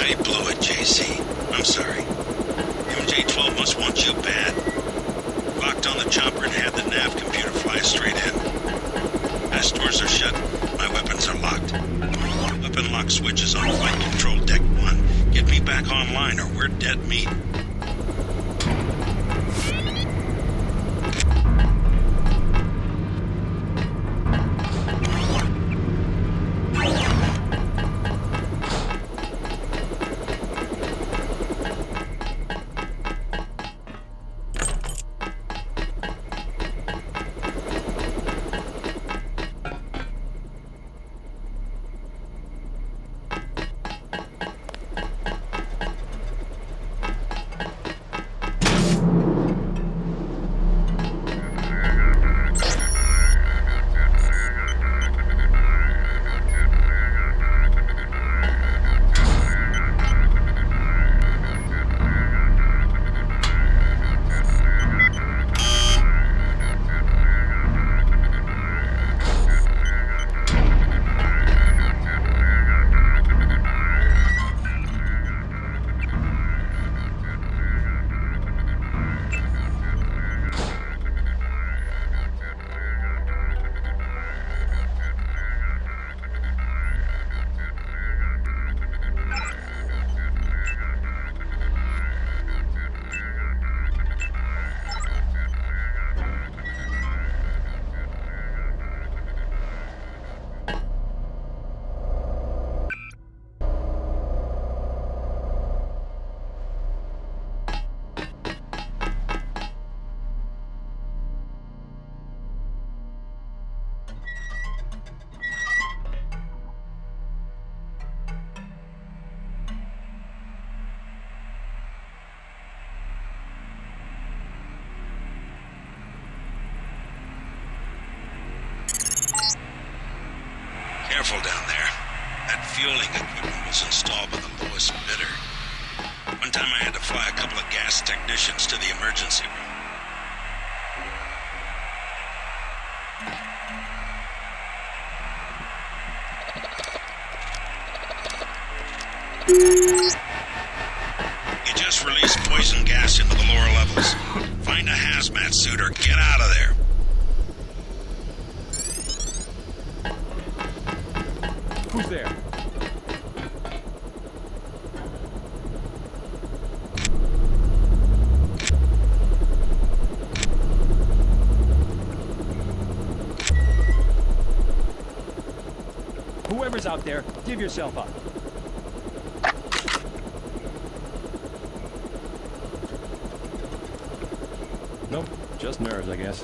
I blew it, JC. I'm sorry. MJ12 must want you bad. Locked on the chopper and had the nav computer fly straight in. Past doors are shut. My weapons are locked. Weapon lock switch is on flight control deck 1. Get me back online or we're dead meat. Careful down there. That fueling equipment was installed by the lowest bidder. One time I had to fly a couple of gas technicians to the emergency room. You just released poison gas into the lower levels. Find a hazmat suit or get out of there. Who's there? Whoever's out there, give yourself up. Nope, just nerves, I guess.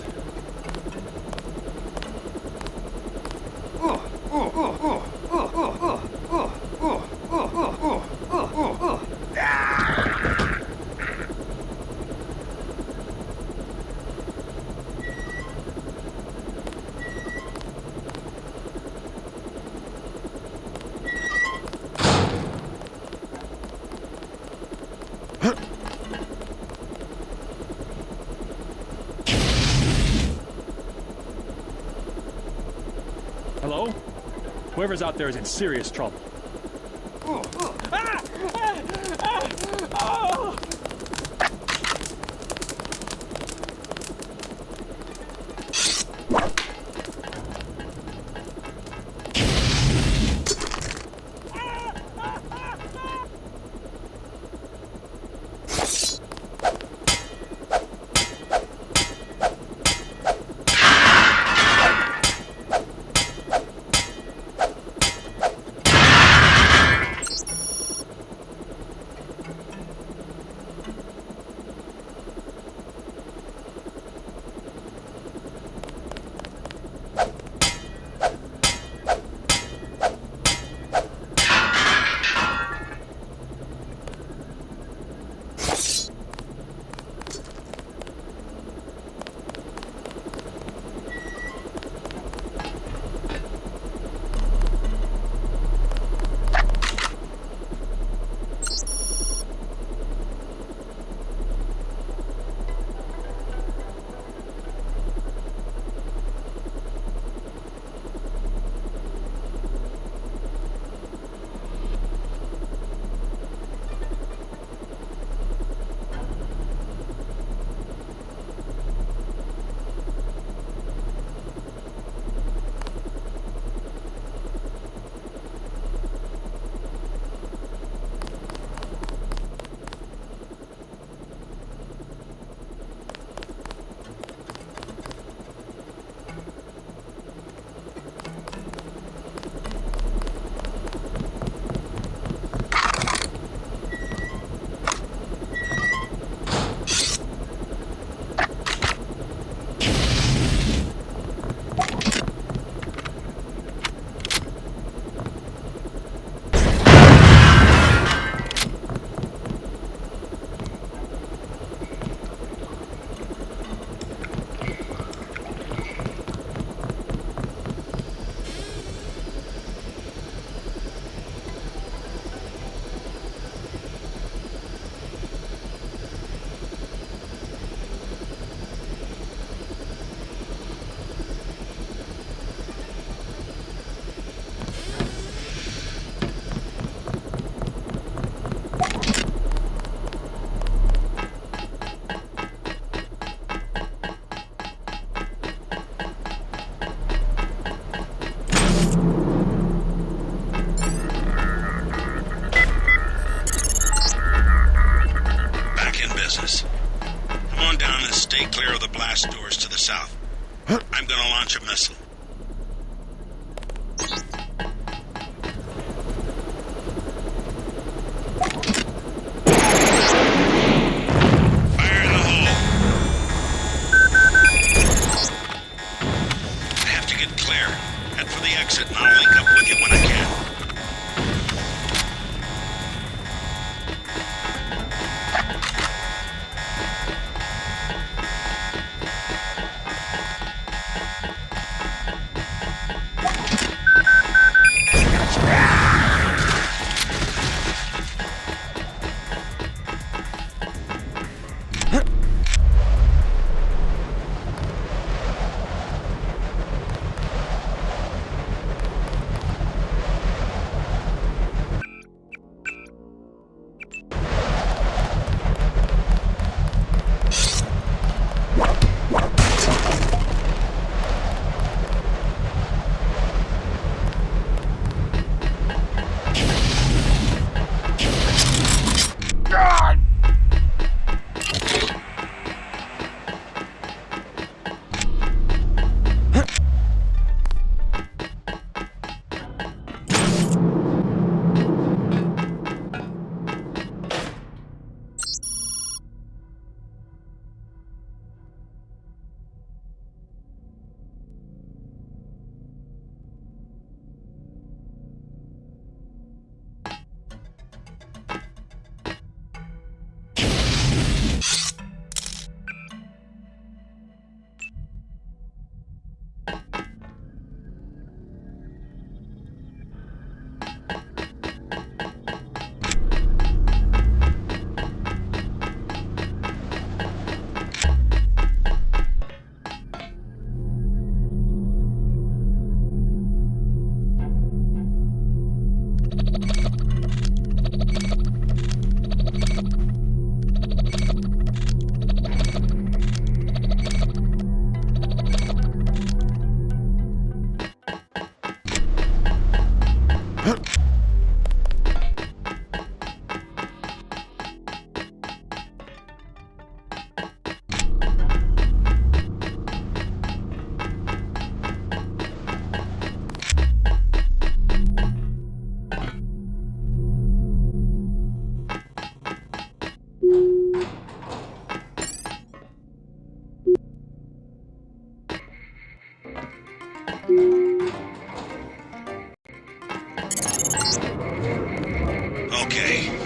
Hello? Whoever's out there is in serious trouble. blast doors to the south. I'm gonna launch a missile. Fire in the hole. I have to get clear. Head for the exit and I'll link up with you when I can.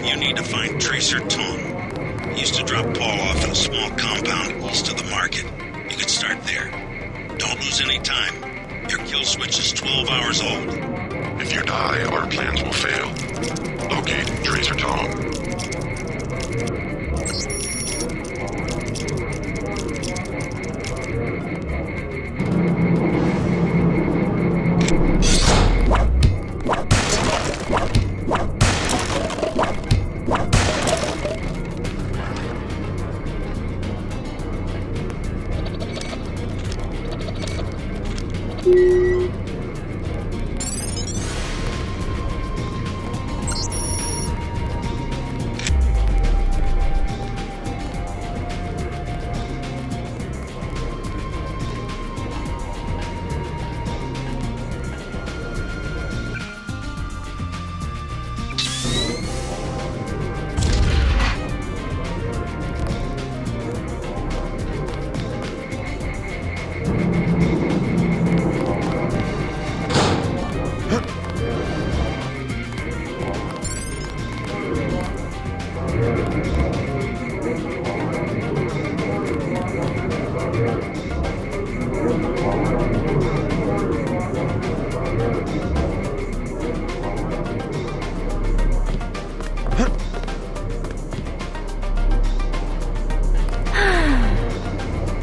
You need to find Tracer Tom. He used to drop Paul off in a small compound east of the market. You could start there. Don't lose any time. Your kill switch is 12 hours old. If you die, our plans will fail. Locate Tracer Tom.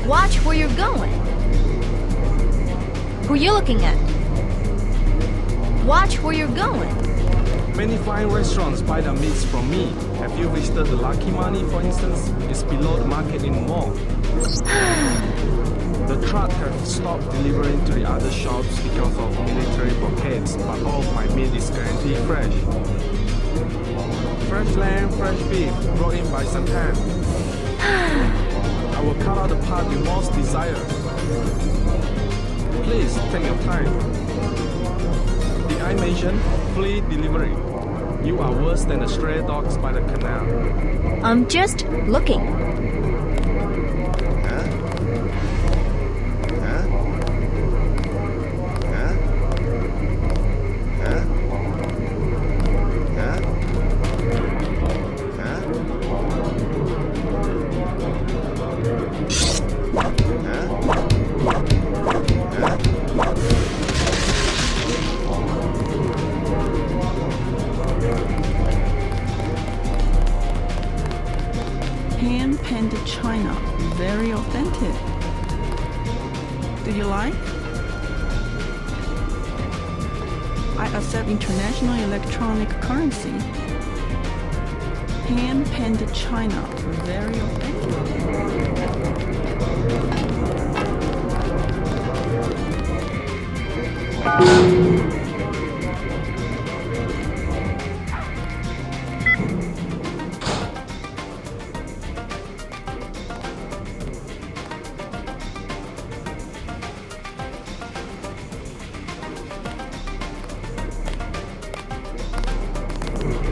Watch where you're going. Who you looking at? Watch where you're going. Many fine restaurants buy their meats from me. Have you visited the Lucky Money, for instance? It's below the market in the mall. The truck have stopped delivering to the other shops because of military blockades, but all of my meat is guaranteed fresh. Fresh lamb, fresh beef, brought in by Santan. I will cut out the part you most desire. Please take your time. Did I mention free delivery? You are worse than the stray dogs by the canal. I'm just looking. Hand-painted china, very authentic. Do you like? I accept international electronic currency. Hand-painted china, very authentic.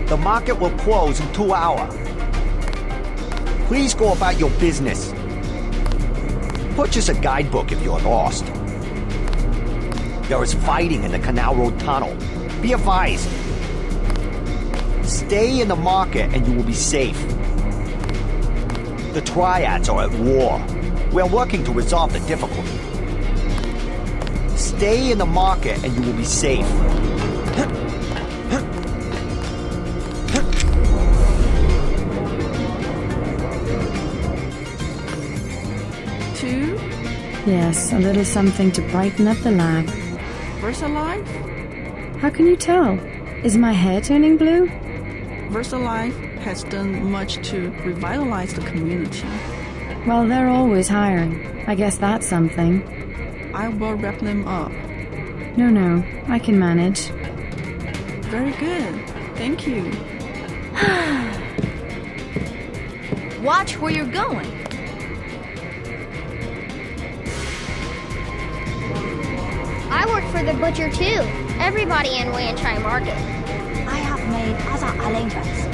The market will close in 2 hours. Please go about your business. Purchase a guidebook if you're lost. There is fighting in the Canal Road Tunnel. Be advised. Stay in the market and you will be safe. The triads are at war. We are working to resolve the difficulty. Stay in the market and you will be safe. Two, Yes, a little something to brighten up the lab. VersaLife? How can you tell? Is my hair turning blue? VersaLife has done much to revitalize the community. Well, they're always hiring. I guess that's something. I will wrap them up. No, I can manage. Very good. Thank you. Watch where you're going. I work for the butcher too. Everybody in Wanchai Market. I have made other arrangements.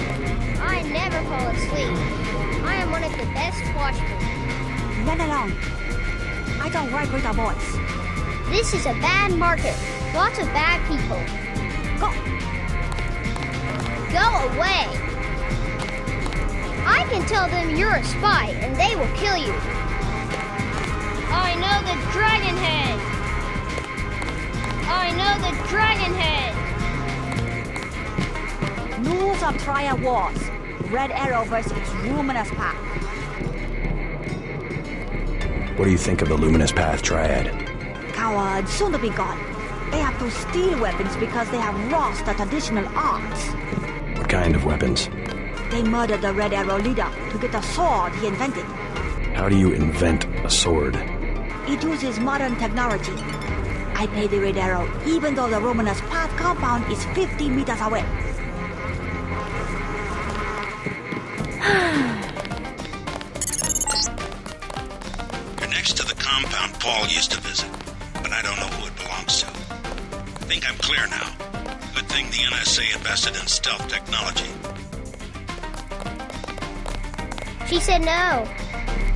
I never fall asleep. I am one of the best watchmen. Run along. I don't work with the boys. This is a bad market. Lots of bad people. Go. Go away. I can tell them you're a spy and they will kill you. I know the Dragon Head. I know the Dragon Head. News of Triad Wars. Red Arrow versus Luminous Path. What do you think of the Luminous Path Triad? Cowards, soon to be gone. They have to steal weapons because they have lost the traditional arts. What kind of weapons? They murdered the Red Arrow leader to get the sword he invented. How do you invent a sword? It uses modern technology. I paid the Red Arrow even though the Luminous Path compound is 50 meters away. You're next to the compound Paul used to visit, but I don't know who it belongs to. I think I'm clear now. Good thing the NSA invested in stealth technology. She said no.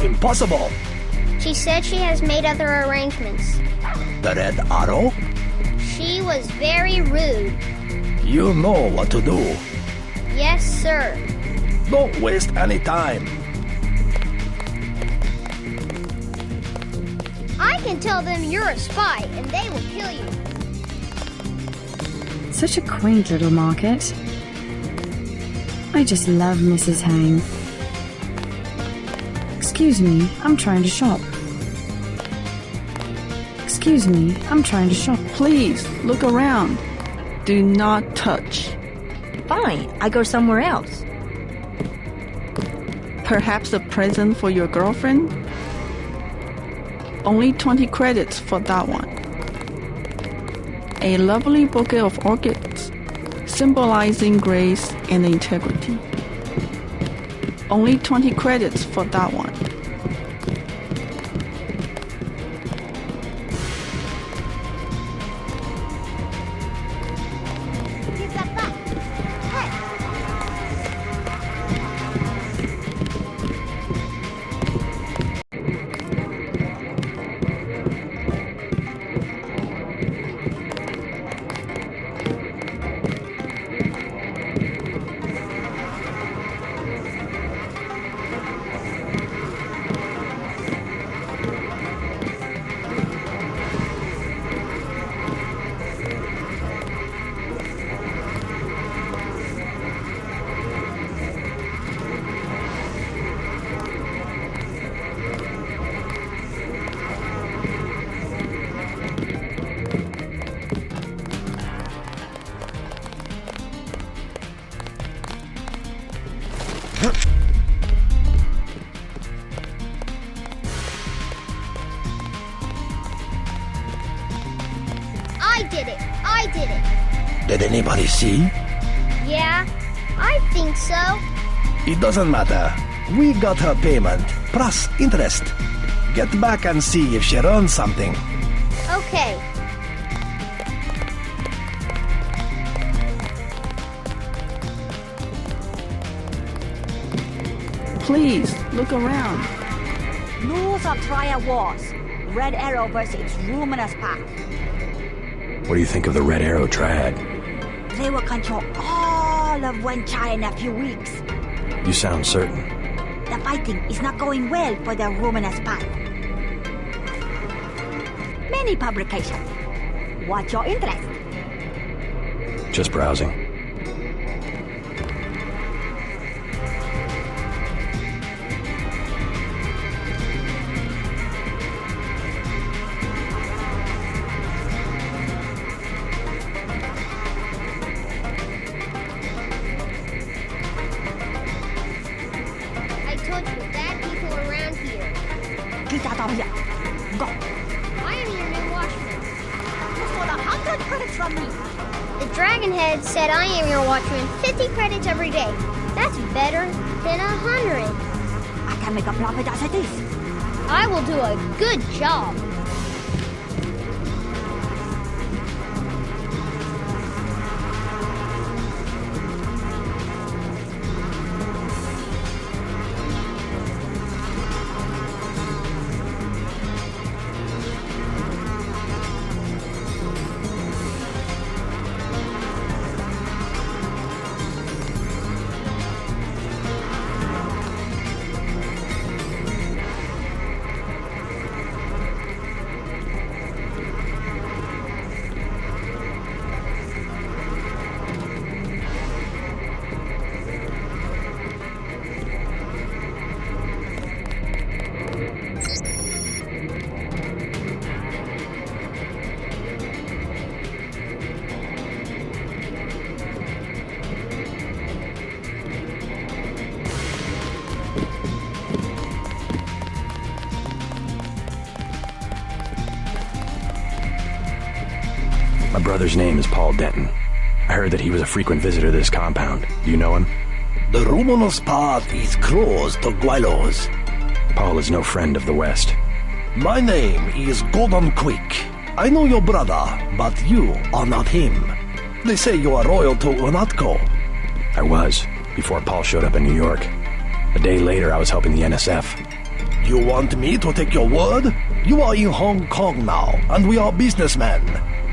Impossible. She said she has made other arrangements. The Red Arrow? She was very rude. You know what to do. Yes, sir. Don't waste any time. I can tell them you're a spy and they will kill you. Such a quaint little market. I just love Mrs. Hang. Excuse me, I'm trying to shop. Excuse me, I'm trying to shop. Please, look around. Do not touch. Fine, I go somewhere else. Perhaps a present for your girlfriend? Only 20 credits for that one. A lovely bouquet of orchids, symbolizing grace and integrity. Only 20 credits for that one. I did it. Did anybody see? Yeah, I think so. It doesn't matter. We got her payment, plus interest. Get back and see if she earned something. Okay. Please, look around. Rules of Triad Wars. Red Arrow versus Luminous Path. What do you think of the Red Arrow Triad? They will control all of Wenchai in a few weeks. You sound certain. The fighting is not going well for the Luminous Path. Many publications. What's your interest? Just browsing. I told you, bad people around here. Get out of here. Go. I am your new watchman. You stole 100 credits from me. The Dragonhead said I am your watchman 50 credits every day. That's better than 100. I can make a profit as it is. I will do a good job. My brother's name is Paul Denton. I heard that he was a frequent visitor to this compound. Do you know him? The Luminous Path is close to Guilos. Paul is no friend of the West. My name is Gordon Quick. I know your brother, but you are not him. They say you are loyal to Unatco. I was, before Paul showed up in New York. A day later, I was helping the NSF. You want me to take your word? You are in Hong Kong now, and we are businessmen.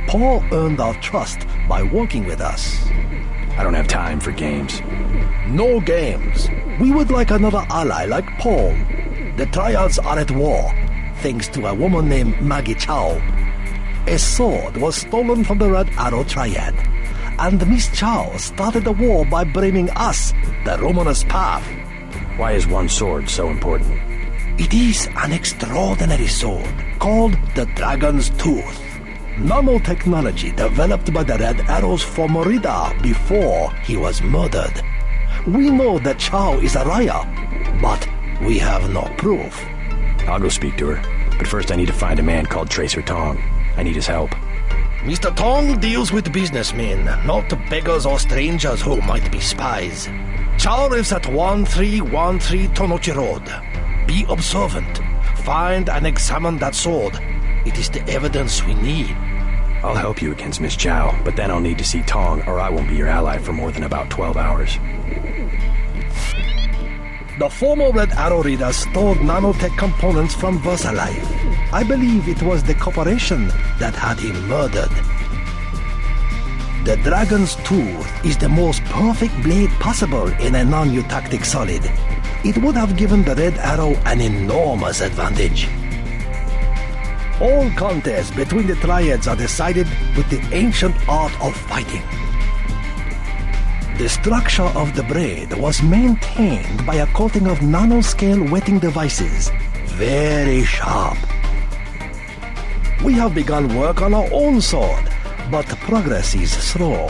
Paul earned our trust by working with us. I don't have time for games. No games. We would like another ally like Paul. The Triads are at war, thanks to a woman named Maggie Chow. A sword was stolen from the Red Arrow Triad, and Miss Chow started the war by blaming us, the Luminous Path. Why is one sword so important? It is an extraordinary sword called the Dragon's Tooth. Nanotechnology developed by the Red Arrows for Morida before he was murdered. We know that Chow is a Raya, but we have no proof. I'll go speak to her, but first I need to find a man called Tracer Tong. I need his help. Mr. Tong deals with businessmen, not beggars or strangers who might be spies. Chow lives at 1313 Tonochi Road. Be observant. Find and examine that sword. It is the evidence we need. I'll help you against Miss Chow, but then I'll need to see Tong, or I won't be your ally for more than about 12 hours. The former Red Arrow Reader stored nanotech components from VersaLife. I believe it was the corporation that had him murdered. The Dragon's Tooth is the most perfect blade possible in a non-eutactic solid. It would have given the Red Arrow an enormous advantage. All contests between the Triads are decided with the ancient art of fighting. The structure of the blade was maintained by a coating of nanoscale wetting devices. Very sharp. We have begun work on our own sword, but progress is slow.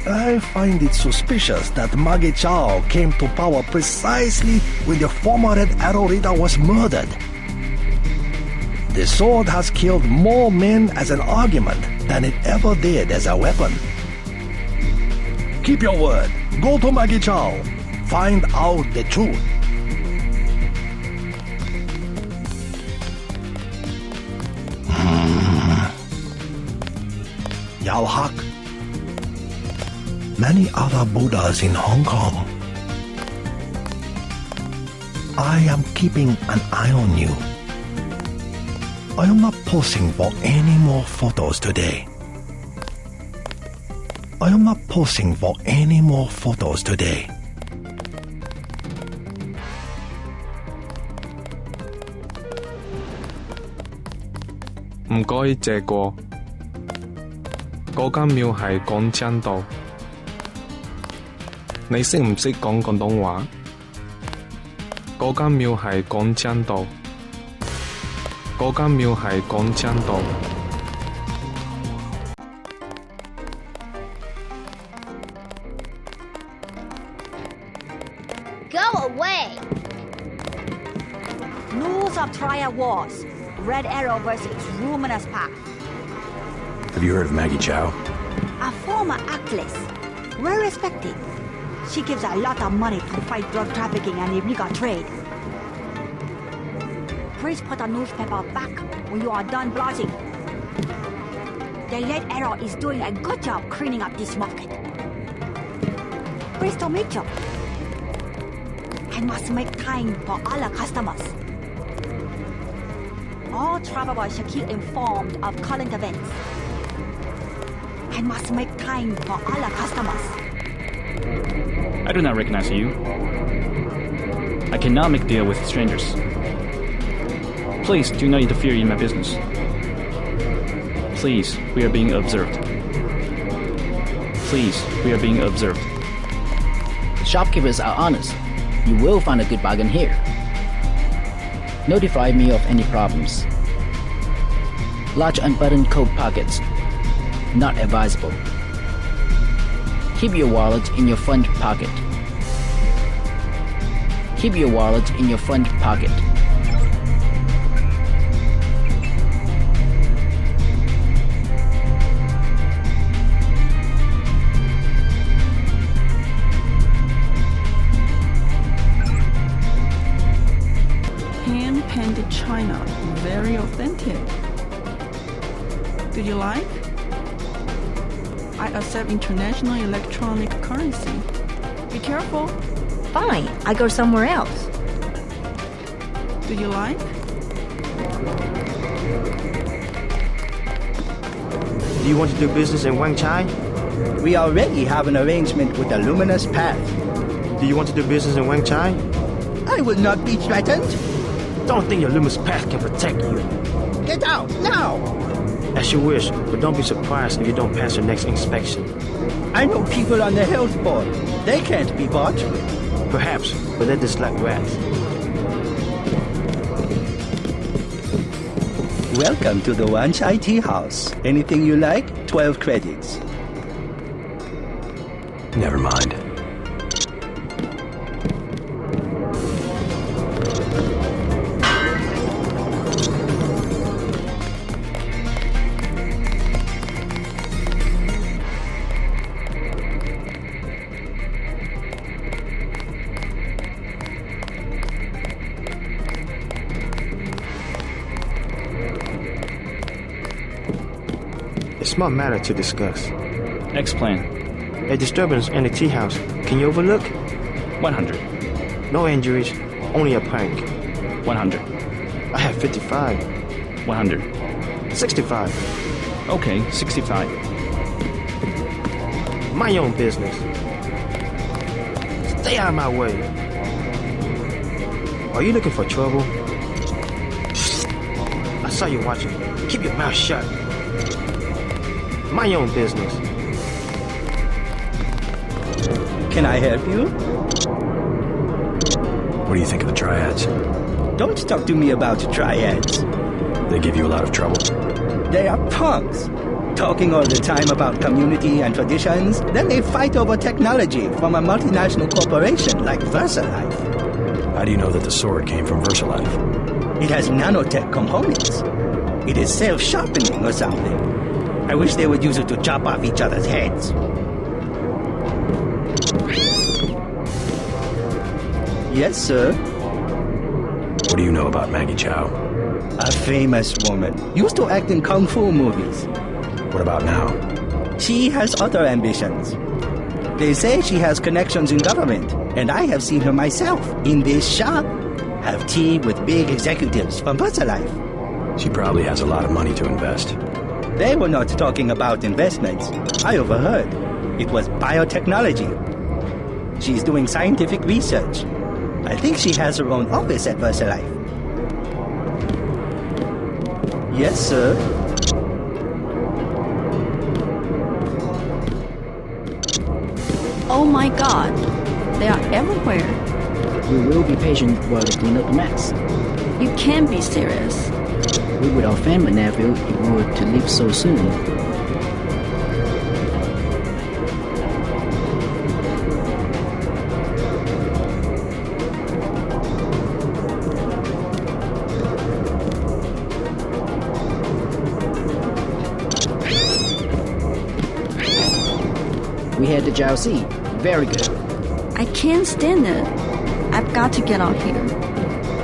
I find it suspicious that Maggie Chow came to power precisely when the former Red Arrow leader was murdered. The sword has killed more men as an argument than it ever did as a weapon. Keep your word. Go to Maggie Chow. Find out the truth. Yao Hak. Many other Buddhas in Hong Kong. I am keeping an eye on you. I am not posing for any more photos today. I am not posing for any more photos today.唔該借過。嗰間廟係廣真道。你識唔識講廣東話？嗰間廟係廣真道。嗰間廟係廣真道。Go away! News of trial wars. Red Arrow versus Luminous Path. Have you heard of Maggie Chow? A former actress. Well respected. She gives a lot of money to fight drug trafficking and illegal trade. Please put the newspaper back when you are done browsing. The Red Arrow is doing a good job cleaning up this market. Pleased to meet you. I must make time for all the customers. All travelers should keep informed of current events. I must make time for all the customers. I do not recognize you. I cannot make deal with strangers. Please do not interfere in my business. Please, we are being observed. Please, we are being observed. Shopkeepers are honest. You will find a good bargain here. Notify me of any problems. Large unbuttoned coat pockets. Not advisable. Keep your wallet in your front pocket. Keep your wallet in your front pocket. Hand-painted china, very authentic. Do you like? I accept international electronic currency. Be careful. Fine, I go somewhere else. Do you like? Do you want to do business in Wang Chai? We already have an arrangement with the Luminous Path. Do you want to do business in Wang Chai? I will not be threatened. Don't think your Luminous Path can protect you. Get out, now! As you wish, but don't be surprised if you don't pass your next inspection. I know people on the health board. They can't be bought. Perhaps, but they dislike rats. Welcome to the Wan Chai Tea House. Anything you like, 12 credits. Never mind. Small matter to discuss. Explain. A disturbance in the tea house. Can you overlook? 100. No injuries, only a prank. 100. I have 55. 100. 65. Okay, 65. Mind your own business. Stay out of my way. Are you looking for trouble? I saw you watching. Keep your mouth shut. Mind your own business. Can I help you? What do you think of the triads? Don't talk to me about triads. They give you a lot of trouble. They are punks. Talking all the time about community and traditions, then they fight over technology from a multinational corporation like VersaLife. How do you know that the sword came from VersaLife? It has nanotech components. It is self-sharpening or something. I wish they would use it to chop off each other's heads. Yes, sir. What do you know about Maggie Chow? A famous woman. Used to act in kung fu movies. What about now? She has other ambitions. They say she has connections in government, and I have seen her myself in this shop. Have tea with big executives from VersaLife. She probably has a lot of money to invest. They were not talking about investments. I overheard. It was biotechnology. She's doing scientific research. I think she has her own office at VersaLife. Yes, sir. Oh my god, they are everywhere. We will be patient while they clean up the mess. You can't be serious. We would offend my nephew if we were to leave so soon. We had the Jiaozi. Very good. I can't stand it. I've got to get out here.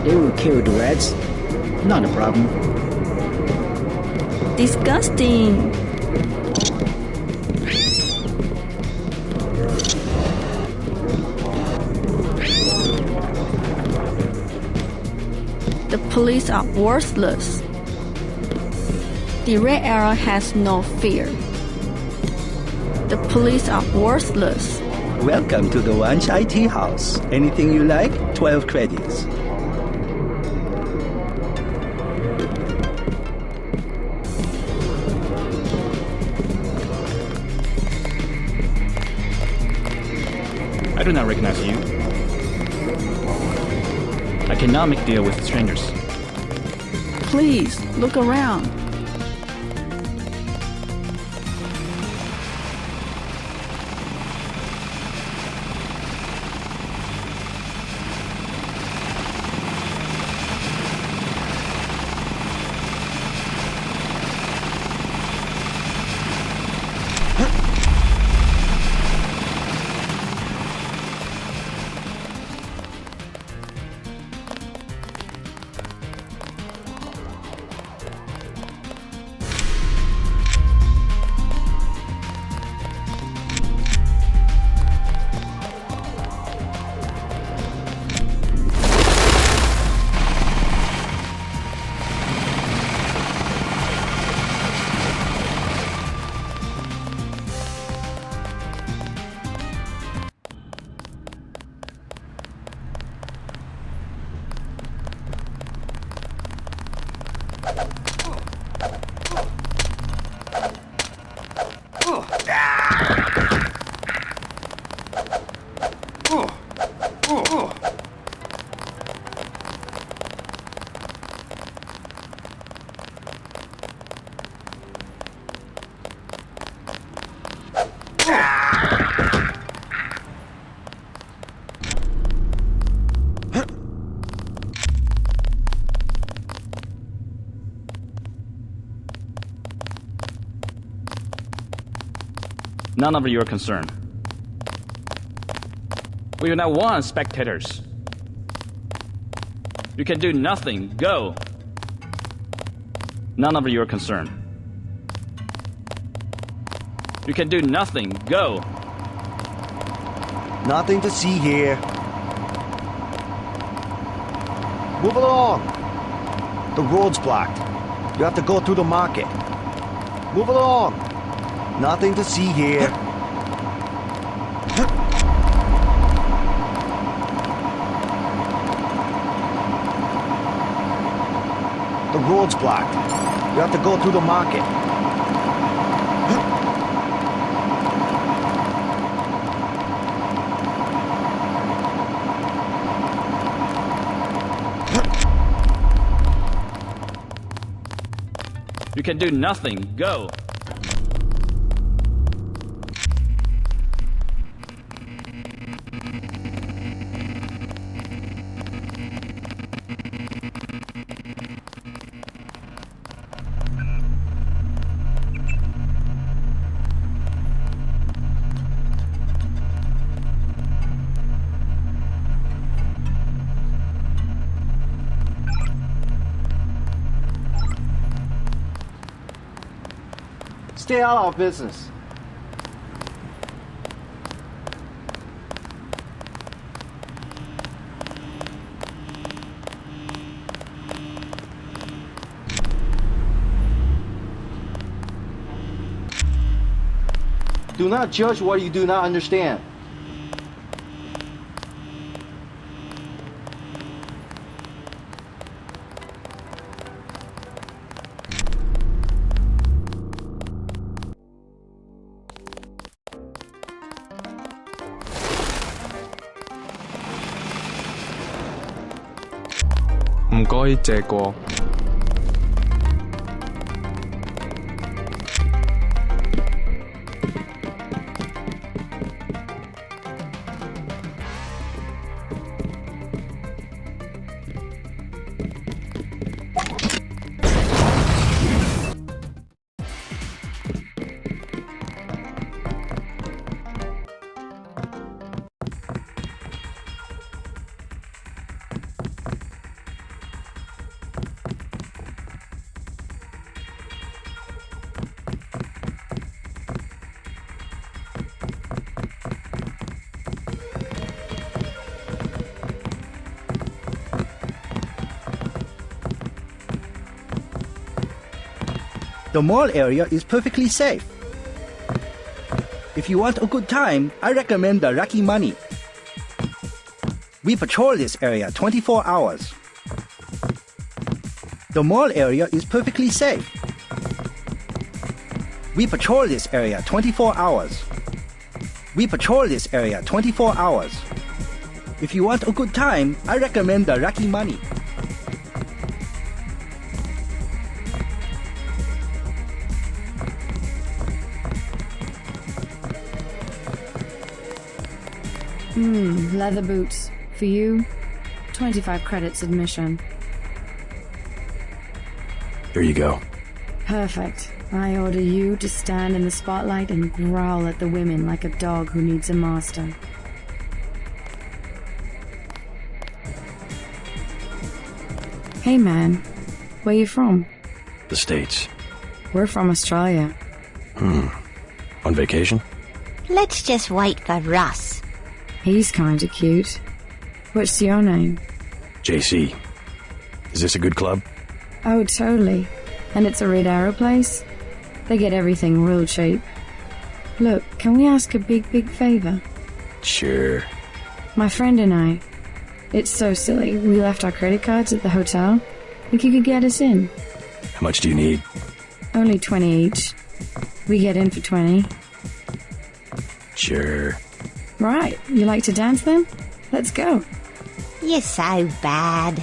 They will kill the rats. Not a problem. Disgusting. The police are worthless. The Red Arrow has no fear. The police are worthless. Welcome to the Wanch IT house. Anything you like? 12 credits. I do not recognize you. I cannot make deal with strangers. Please, look around. None of your concern. We do not want spectators. You can do nothing. Go. None of your concern. You can do nothing. Go. Nothing to see here. Move along. The road's blocked. You have to go through the market. Move along. Nothing to see here. The road's blocked. You have to go through the market. You can do nothing. Go. stay out of our business. Do not judge what you do not understand.唔該借過。The mall area is perfectly safe. If you want a good time, I recommend the Lucky Money. We patrol this area 24 hours. The mall area is perfectly safe. We patrol this area 24 hours. We patrol this area 24 hours. If you want a good time, I recommend the Lucky Money. Leather boots. For you, 25 credits admission. Here you go. Perfect. I order you to stand in the spotlight and growl at the women like a dog who needs a master. Hey man, where you from? The States. We're from Australia. On vacation? Let's just wait for Russ. He's kinda cute. What's your name? JC. Is this a good club? Oh, totally. And it's a Red Arrow place? They get everything real cheap. Look, can we ask a big favor? Sure. My friend and I. It's so silly. We left our credit cards at the hotel. Think you could get us in? How much do you need? Only 20 each. We get in for 20. Sure. Right. You like to dance then? Let's go. You're so bad.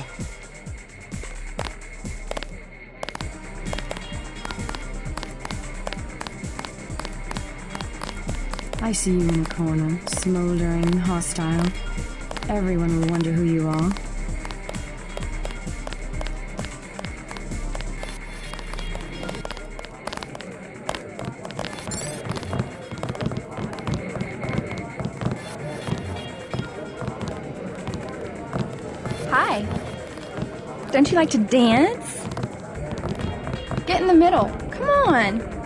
I see you in a corner, smoldering, hostile. Everyone will wonder who you are. Hi. Don't you like to dance? Get in the middle. Come on.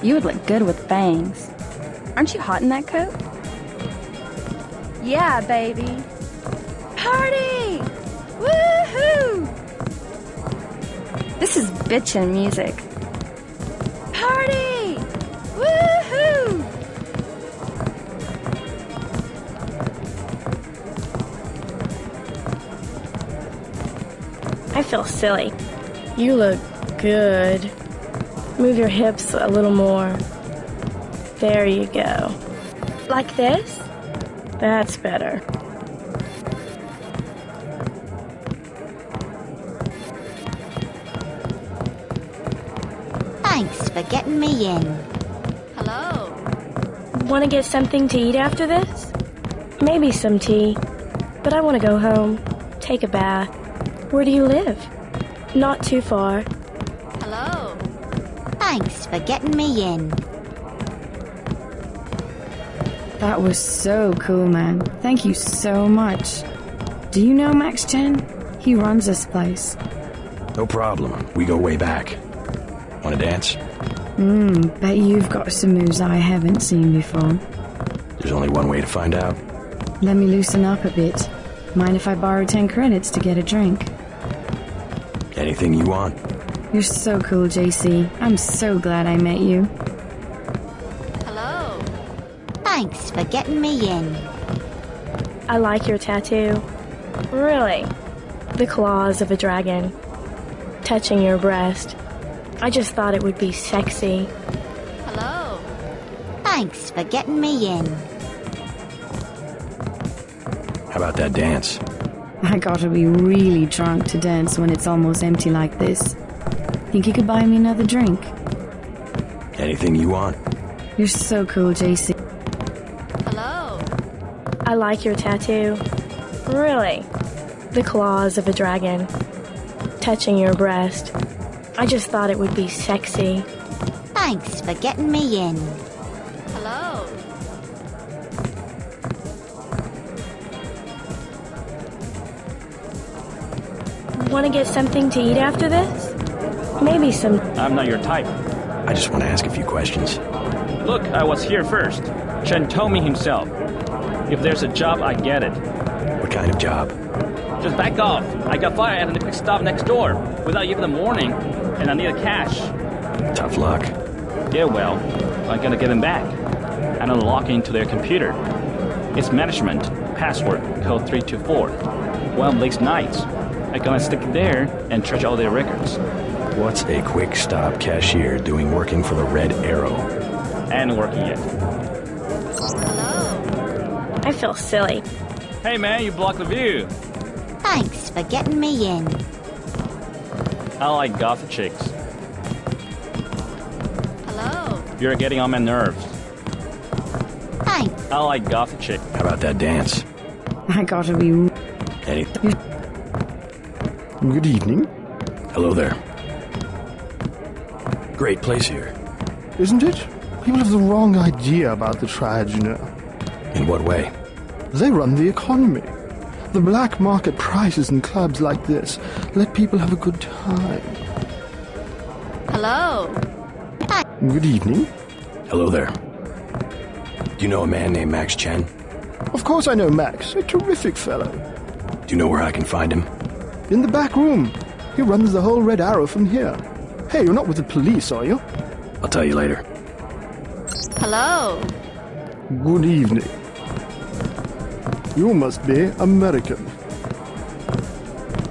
You would look good with bangs. Aren't you hot in that coat? Yeah, baby. Party! Woohoo! This is bitchin' music. Party! Woohoo! I feel silly. You look good. Move your hips a little more. There you go. Like this? That's better. Thanks for getting me in. Hello. Want to get something to eat after this? Maybe some tea. But I want to go home. Take a bath. Where do you live? Not too far. Hello. Thanks for getting me in. That was so cool, man. Thank you so much. Do you know Max Chen? He runs this place. No problem. We go way back. Want to dance? Bet you've got some moves I haven't seen before. There's only one way to find out. Let me loosen up a bit. Mind if I borrow 10 credits to get a drink? Anything you want. You're so cool, JC. I'm so glad I met you. Hello. Thanks for getting me in. I like your tattoo. Really? The claws of a dragon. Touching your breast. I just thought it would be sexy. Hello. Thanks for getting me in. How about that dance? I gotta be really drunk to dance when it's almost empty like this. Think you could buy me another drink? Anything you want. You're so cool, JC. Hello. I like your tattoo. Really? The claws of a dragon. Touching your breast. I just thought it would be sexy. Thanks for getting me in. Hello. Want to get something to eat after this? Maybe some... I'm not your type. I just want to ask a few questions. Look, I was here first. Chen told me himself. If there's a job, I get it. What kind of job? Just back off. I got fired at the quick stop next door without even a warning, and I need a cash. Tough luck. Yeah, well, I gotta get them back. I don't log into their computer. It's management, password, code 324. One of these nights, I'm gonna stick it there and trash all their records. What's a quick stop cashier doing working for the Red Arrow? And working yet. Hello. I feel silly. Hey man, you blocked the view. Thanks for getting me in. I like goth chicks. Hello. You're getting on my nerves. Thanks. I like goth chicks. How about that dance? I gotta be... Anything? Good evening. Hello there. Great place here. Isn't it? People have the wrong idea about the Triad, you know. In what way? They run the economy. The black market prices in clubs like this let people have a good time. Hello. Good evening. Hello there. Do you know a man named Max Chen? Of course I know Max, a terrific fellow. Do you know where I can find him? In the back room. He runs the whole Red Arrow from here. Hey, you're not with the police, are you? I'll tell you later. Hello. Good evening. You must be American.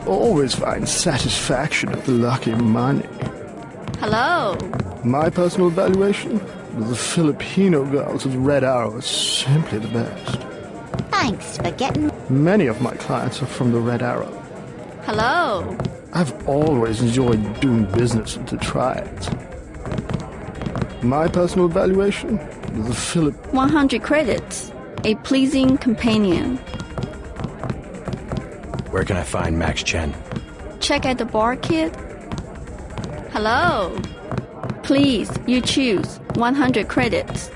Always find satisfaction at the lucky money. Hello. My personal evaluation? The Filipino girls of Red Arrow are simply the best. Thanks for getting... Many of my clients are from the Red Arrow. Hello. I've always enjoyed doing business with the Triads. My personal evaluation? The 100 credits. A pleasing companion. Where can I find Max Chen? Check at the bar, kid. Hello. Please, you choose 100 credits.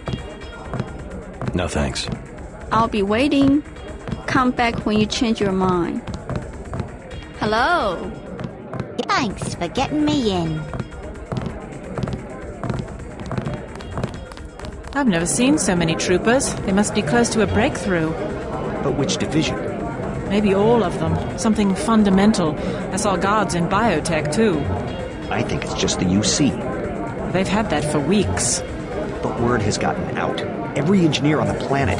No thanks. I'll be waiting. Come back when you change your mind. Hello. Thanks for getting me in. I've never seen so many troopers. They must be close to a breakthrough. But which division? Maybe all of them. Something fundamental. I saw guards in biotech, too. I think it's just the UC. They've had that for weeks. But word has gotten out. Every engineer on the planet.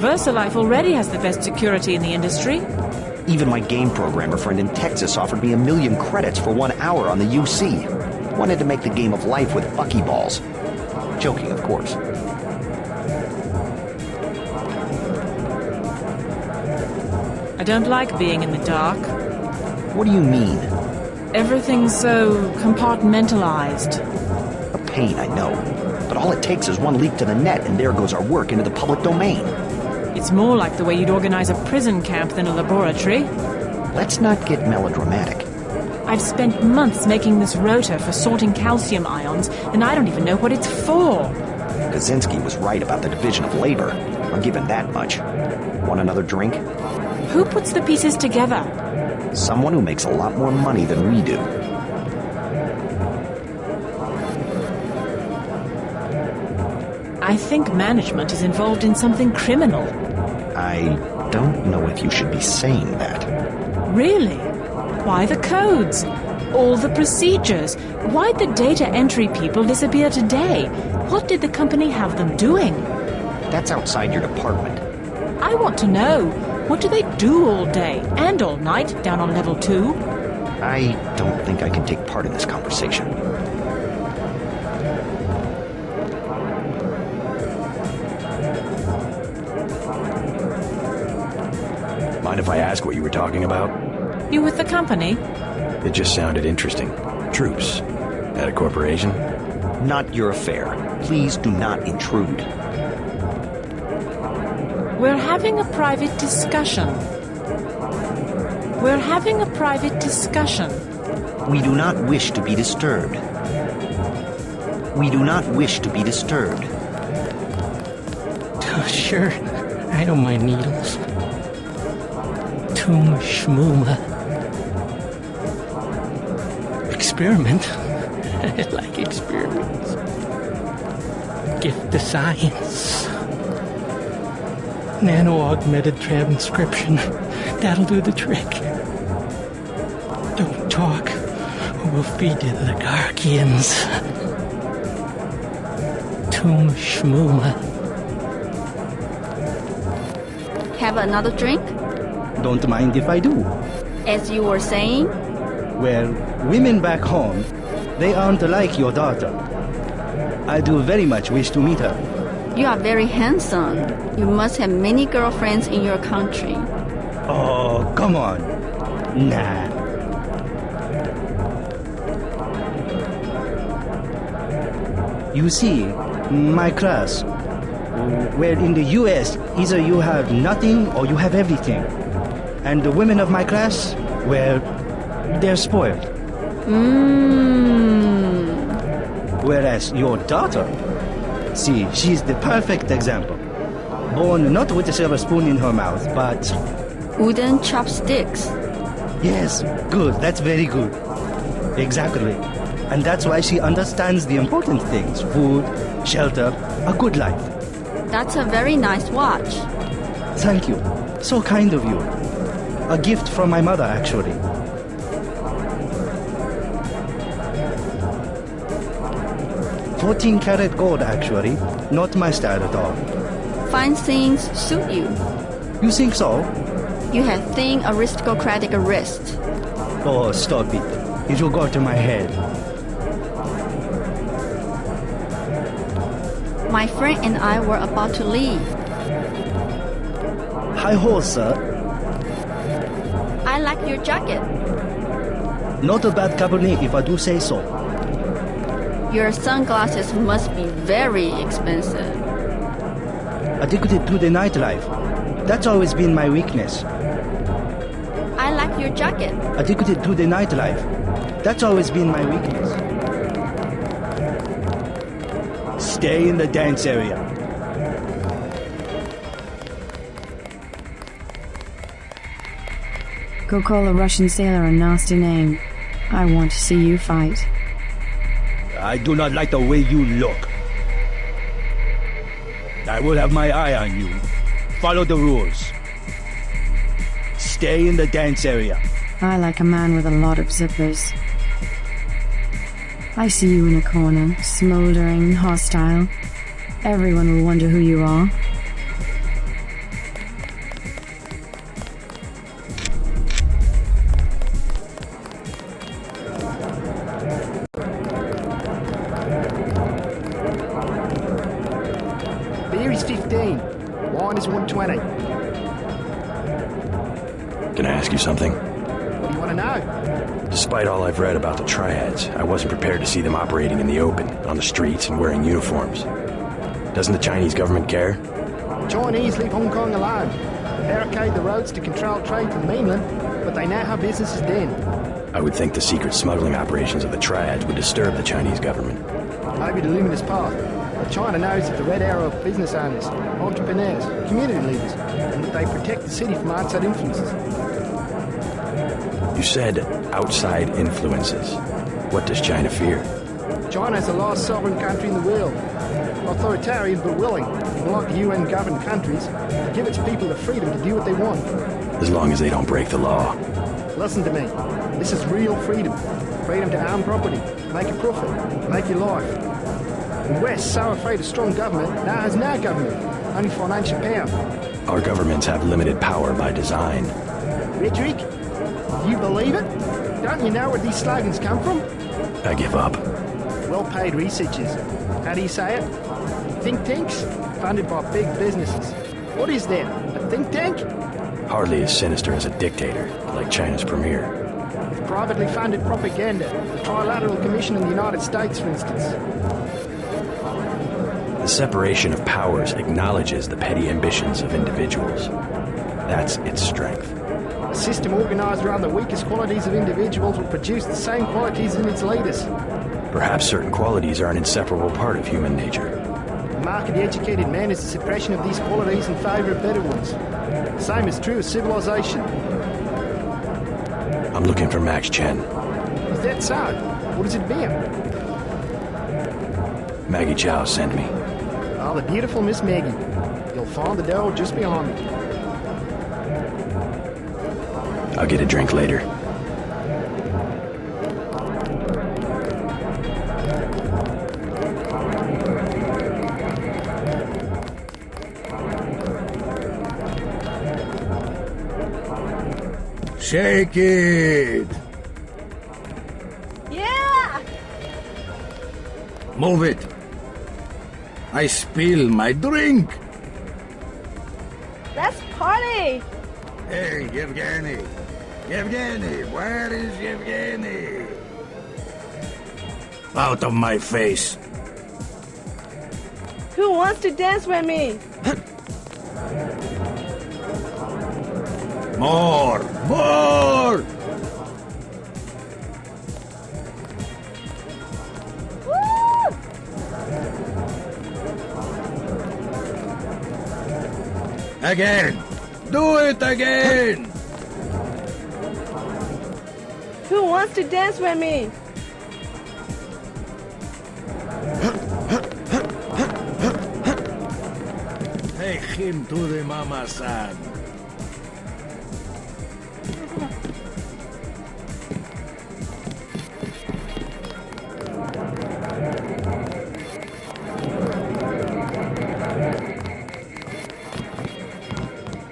VersaLife already has the best security in the industry. Even my game programmer friend in Texas offered me 1 million credits for 1 hour on the UC. Wanted to make the game of life with buckyballs. Joking, of course. I don't like being in the dark. What do you mean? Everything's so compartmentalized. A pain, I know. But all it takes is one leak to the net, and there goes our work into the public domain. It's more like the way you'd organize a prison camp than a laboratory. Let's not get melodramatic. I've spent months making this rotor for sorting calcium ions, and I don't even know what it's for. Kaczynski was right about the division of labor. I'll give him that much. Want another drink? Who puts the pieces together? Someone who makes a lot more money than we do. I think management is involved in something criminal. I don't know if you should be saying that. Really? Why the codes? All the procedures? Why'd the data entry people disappear today? What did the company have them doing? That's outside your department. I want to know. What do they do all day and all night down on level 2? I don't think I can take part in this conversation. Mind if I ask what you were talking about? You with the company? It just sounded interesting. Troops. At a corporation? Not your affair. Please do not intrude. We're having a private discussion. We're having a private discussion. We do not wish to be disturbed. We do not wish to be disturbed. Oh, sure. I don't mind needles. Toom schmooma. Experiment. I like experiments. Gift to science. Nano-augmented transcription. That'll do the trick. Don't talk, or we'll feed you the Garkians. Toom schmooma. Have another drink? Don't mind if I do. As you were saying? Well, women back home, they aren't like your daughter. I do very much wish to meet her. You are very handsome. You must have many girlfriends in your country. Oh, come on. Nah. You see, my class, well, in the US, either you have nothing or you have everything. And the women of my class, well, they're spoiled. Whereas your daughter, see, she's the perfect example. Born not with a silver spoon in her mouth, but... wooden chopsticks. Yes, good, that's very good. Exactly. And that's why she understands the important things. Food, shelter, a good life. That's a very nice watch. Thank you. So kind of you. A gift from my mother, actually. $14-karat gold, actually. Not my style at all. Fine things suit you. You think so? You have thin aristocratic wrists. Oh, stop it. It will go to my head. My friend and I were about to leave. Hi-ho, sir. I like your jacket. Not a bad cabernet if I do say so. Your sunglasses must be very expensive. Addicted to the nightlife. That's always been my weakness. I like your jacket. Addicted to the nightlife. That's always been my weakness. Stay in the dance area. Go call a Russian sailor a nasty name. I want to see you fight. I do not like the way you look. I will have my eye on you. Follow the rules. Stay in the dance area. I like a man with a lot of zippers. I see you in a corner, smoldering, hostile. Everyone will wonder who you are. Beer is 15. Wine is 120. Can I ask you something? What do you want to know. Despite all I've read about the triads, I wasn't prepared to see them operating in the open, on the streets, and wearing uniforms. Doesn't the Chinese government care? Chinese leave Hong Kong alone. Barricade the roads to control trade to the mainland, but they know how business is done. I would think the secret smuggling operations of the triads would disturb the Chinese government. Maybe the luminous path. But China knows that the Red Arrow are business owners, entrepreneurs, community leaders, and that they protect the city from outside influences. You said outside influences. What does China fear? China is the last sovereign country in the world. Authoritarian but willing, unlike the UN-governed countries, to give its people the freedom to do what they want. As long as they don't break the law. Listen to me. This is real freedom. Freedom to own property, make a profit, make your life. The West, so afraid of strong government, now has no government, only financial power. Our governments have limited power by design. Rhetoric? You believe it? Don't you know where these slogans come from? I give up. Well-paid researchers. How do you say it? Think tanks? Funded by big businesses. What is that? A think tank? Hardly as sinister as a dictator, like China's premier. With privately funded propaganda. The Trilateral Commission in the United States, for instance. The separation of powers acknowledges the petty ambitions of individuals. That's its strength. A system organized around the weakest qualities of individuals will produce the same qualities in its leaders. Perhaps certain qualities are an inseparable part of human nature. The mark of the educated man is the suppression of these qualities in favor of better ones. The same is true of civilization. I'm looking for Max Chen. Is that so? What is it about? Maggie Chow sent me. Oh, the beautiful Miss Maggie. You'll find the door just behind me. I'll get a drink later. Shake it! Yeah! Move it! I spill my drink! Let's party! Hey, Yevgeny! Yevgeny, where is Yevgeny? Out of my face! Who wants to dance with me? More! More! Woo! Again! Do it again! Who wants to dance with me? Take him to the mama-san.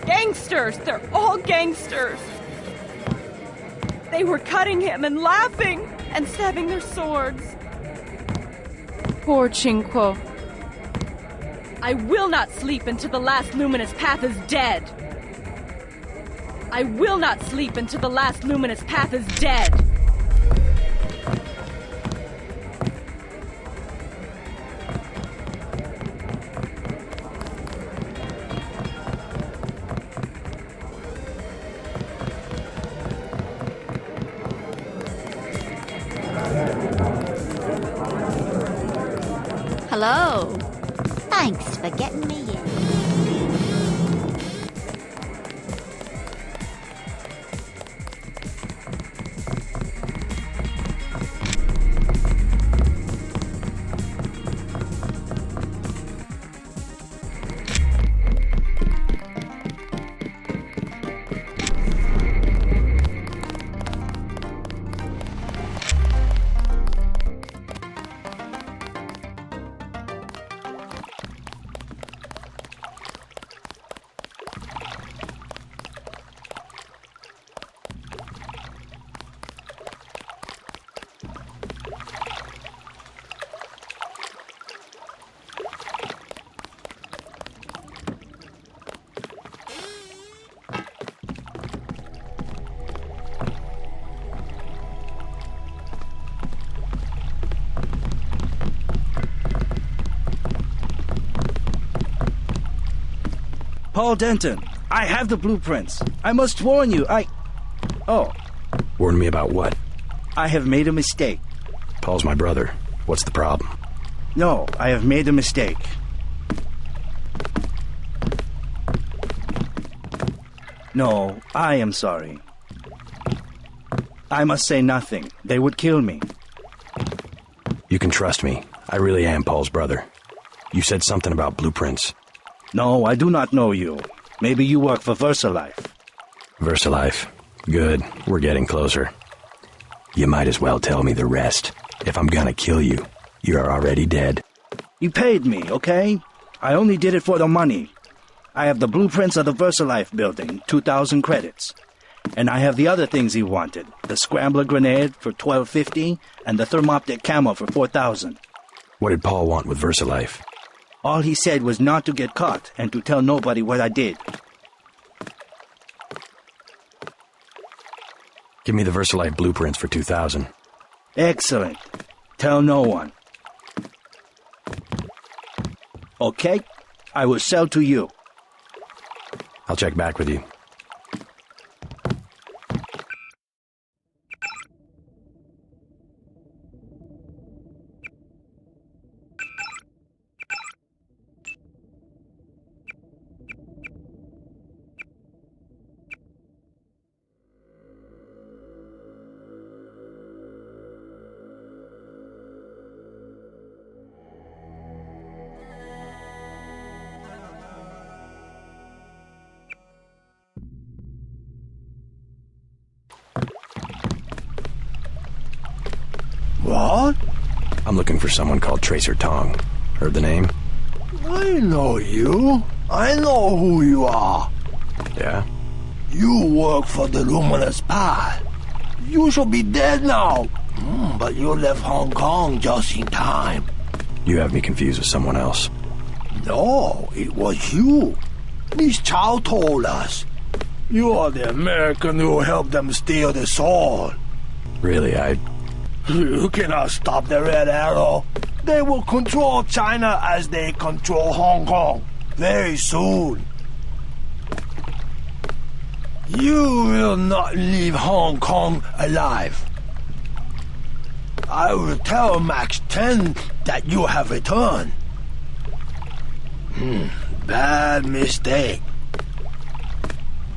Gangsters! They're all gangsters! They were cutting him and laughing and stabbing their swords. Poor Qingque. I will not sleep until the last luminous path is dead. I will not sleep until the last luminous path is dead. Hello. Thanks for getting me in. Paul Denton, I have the blueprints. I must warn you, Oh. Warn me about what? I have made a mistake. Paul's my brother. What's the problem? No, I have made a mistake. No, I am sorry. I must say nothing. They would kill me. You can trust me. I really am Paul's brother. You said something about blueprints. No, I do not know you. Maybe you work for VersaLife. VersaLife. Good. We're getting closer. You might as well tell me the rest. If I'm gonna kill you, you're already dead. You paid me, okay? I only did it for the money. I have the blueprints of the VersaLife building, 2,000 credits. And I have the other things he wanted. The scrambler grenade for $12.50 and the thermoptic camo for $4,000. What did Paul want with VersaLife? All he said was not to get caught and to tell nobody what I did. Give me the VersaLife blueprints for 2,000. Excellent. Tell no one. Okay? I will sell to you. I'll check back with you. What? I'm looking for someone called Tracer Tong. Heard the name? I know you. I know who you are. Yeah? You work for the Luminous Path. You should be dead now. But you left Hong Kong just in time. You have me confused with someone else. No, it was you. Miss Chow told us. You are the American who helped them steal the sword. Really, You cannot stop the Red Arrow. They will control China as they control Hong Kong very soon. You will not leave Hong Kong alive. I will tell Max 10 that you have returned. Bad mistake.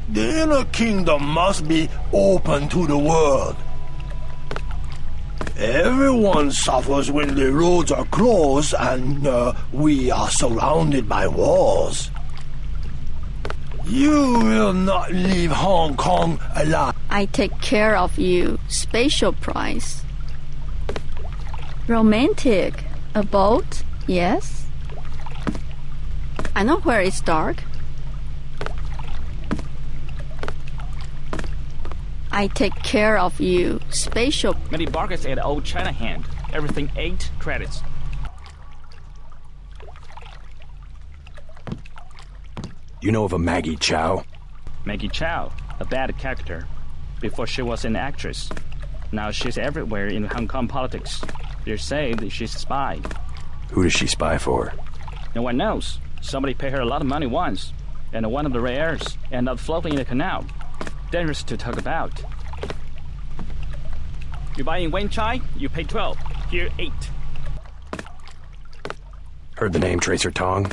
The inner kingdom must be open to the world. Everyone suffers when the roads are closed and we are surrounded by walls. You will not leave Hong Kong alive. I take care of you. Special price. Romantic. A boat? Yes. I know where it's dark. I take care of you. Special. Many bargains at Old China Hand. Everything 8 credits. You know of a Maggie Chow? Maggie Chow, a bad character. Before she was an actress. Now she's everywhere in Hong Kong politics. They say that she's a spy. Who does she spy for? No one knows. Somebody paid her a lot of money once. And one of the rare airs ended up floating in the canal. Dangerous to talk about. You buy in Wen Chai, you pay 12. Here 8. Heard the name Tracer Tong?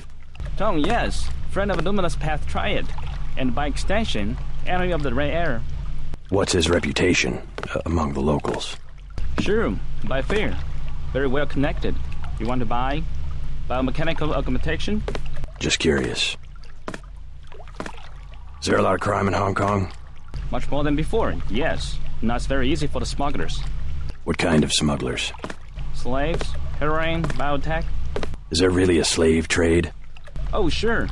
Tong, yes. Friend of Luminous Path Triad. And by extension, enemy of the Red Air. What's his reputation among the locals? Sure, by fear. Very well connected. You want to buy? Biomechanical augmentation? Just curious. Is there a lot of crime in Hong Kong? Much more than before, yes. Now it's very easy for the smugglers. What kind of smugglers? Slaves, heroin, biotech. Is there really a slave trade? Oh, sure.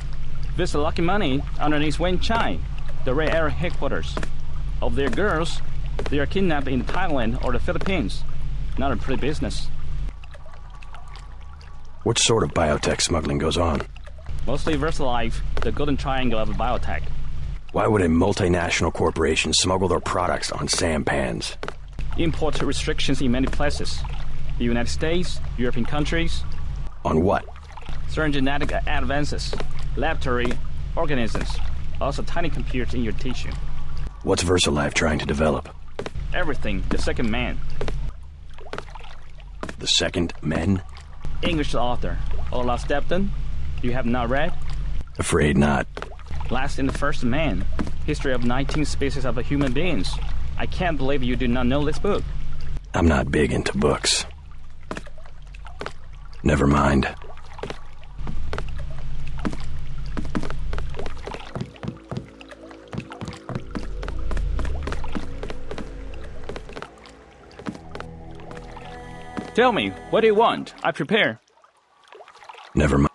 There's a lucky money underneath Wen Chai, the Red Air headquarters. Of their girls, they are kidnapped in Thailand or the Philippines. Not a pretty business. What sort of biotech smuggling goes on? Mostly VersaLife, the golden triangle of biotech. Why would a multinational corporation smuggle their products on sampans? Import restrictions in many places. The United States, European countries. On what? Certain genetic advances, laboratory organisms, also tiny computers in your tissue. What's VersaLife trying to develop? Everything, the second man. The second men? English author, Ola Stepton. You have not read? Afraid not. Last in the First Man, History of 19 Species of Human Beings. I can't believe you do not know this book. I'm not big into books. Never mind. Tell me, what do you want? I prepare. Never mind.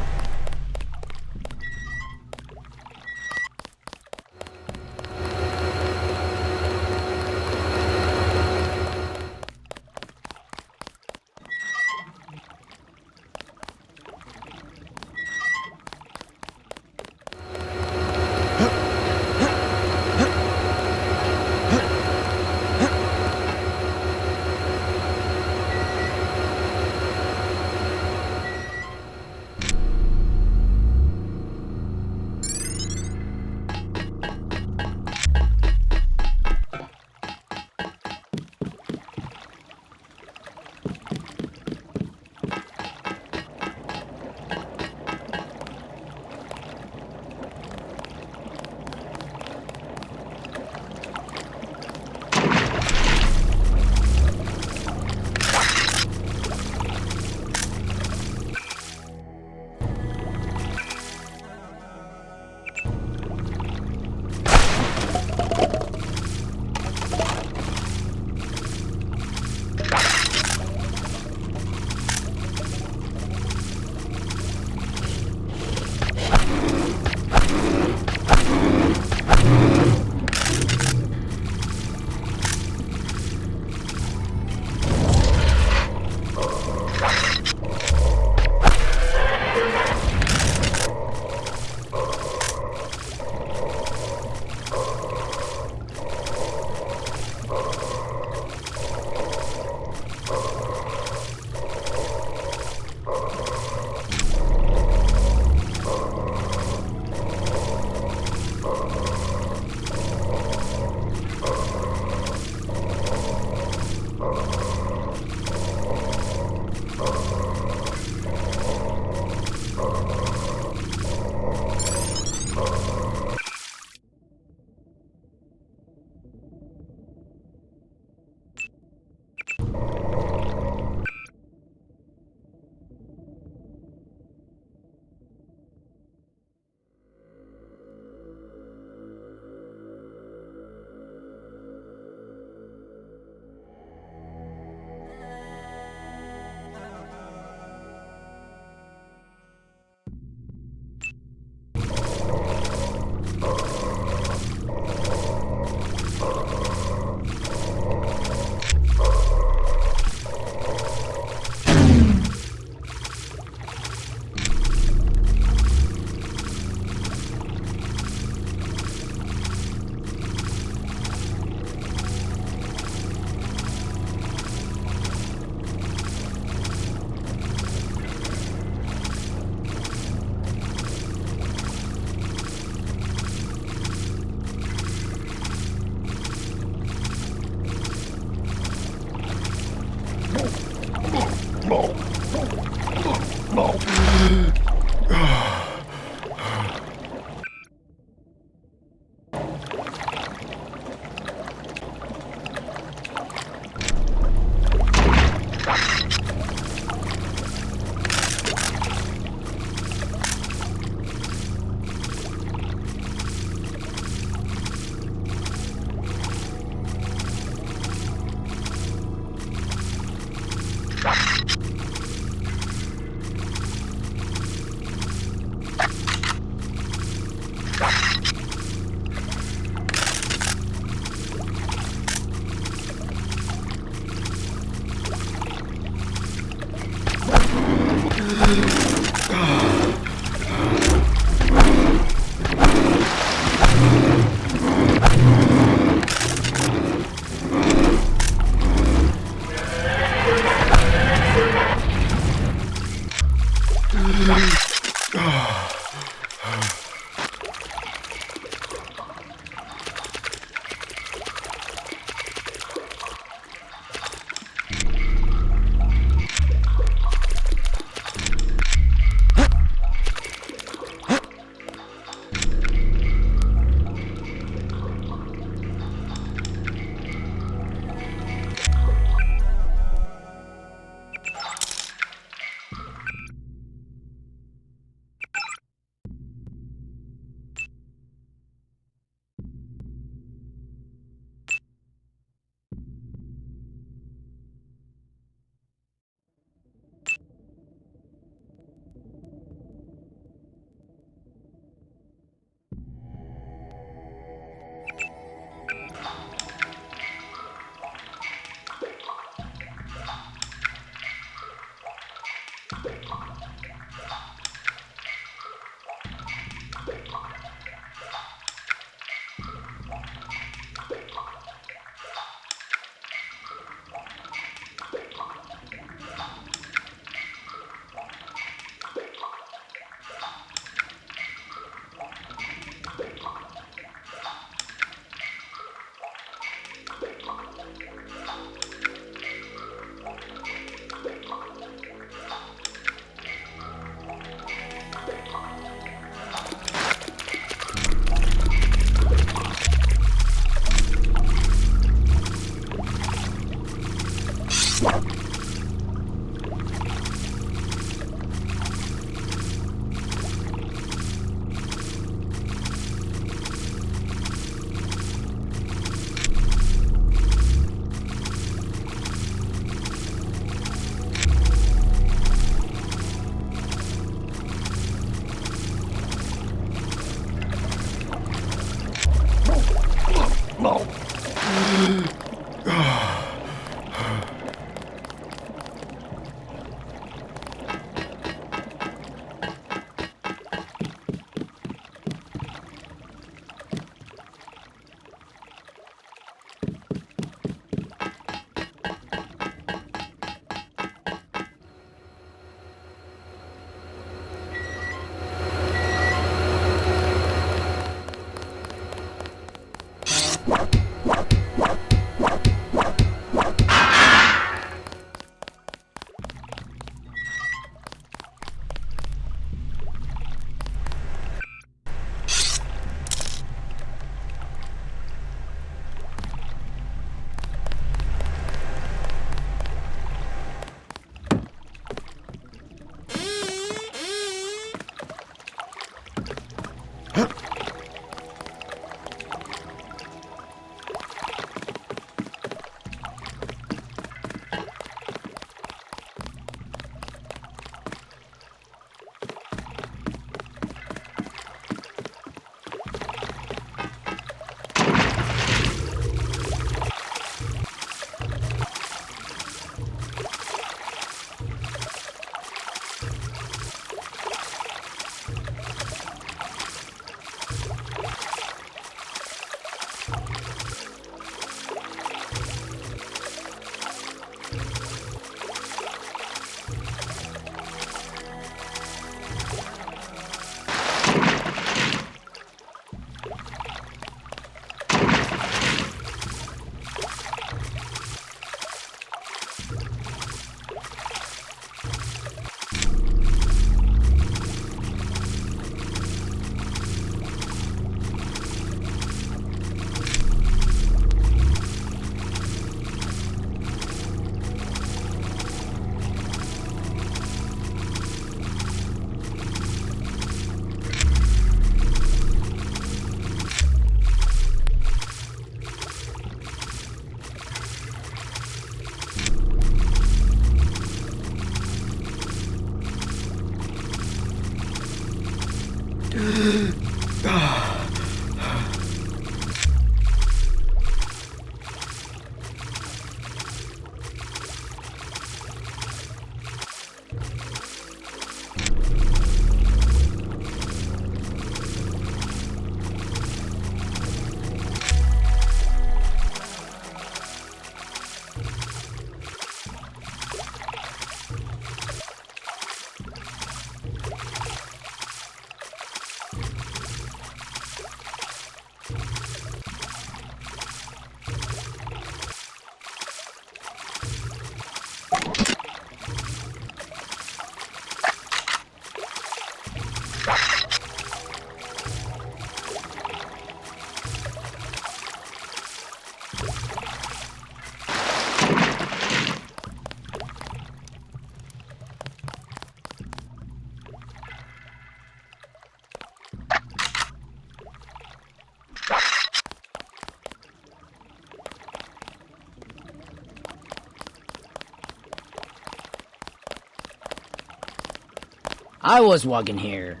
I was walking here.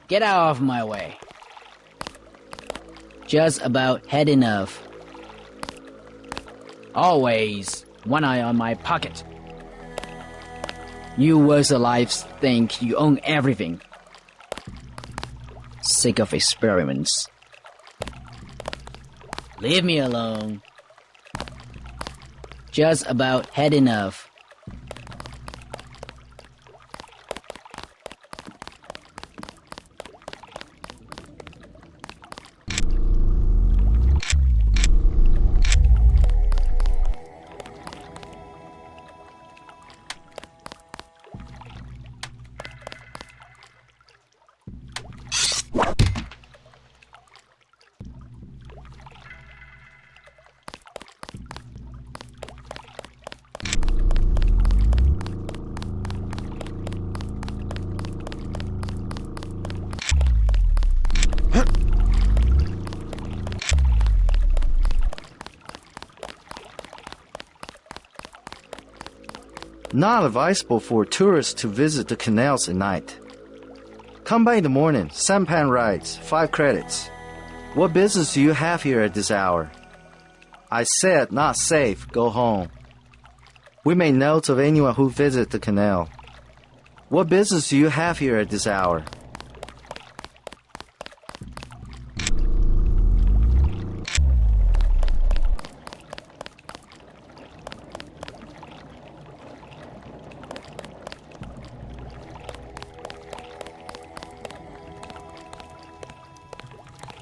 Get out of my way. Just about had enough. Always one eye on my pocket. You Wesley's think you own everything. Sick of experiments. Leave me alone. Just about had enough. Not advisable for tourists to visit the canals at night. Come by in the morning. Sampan rides, 5 credits. What business do you have here at this hour? I said not safe. Go home. We made notes of anyone who visits the canal. What business do you have here at this hour?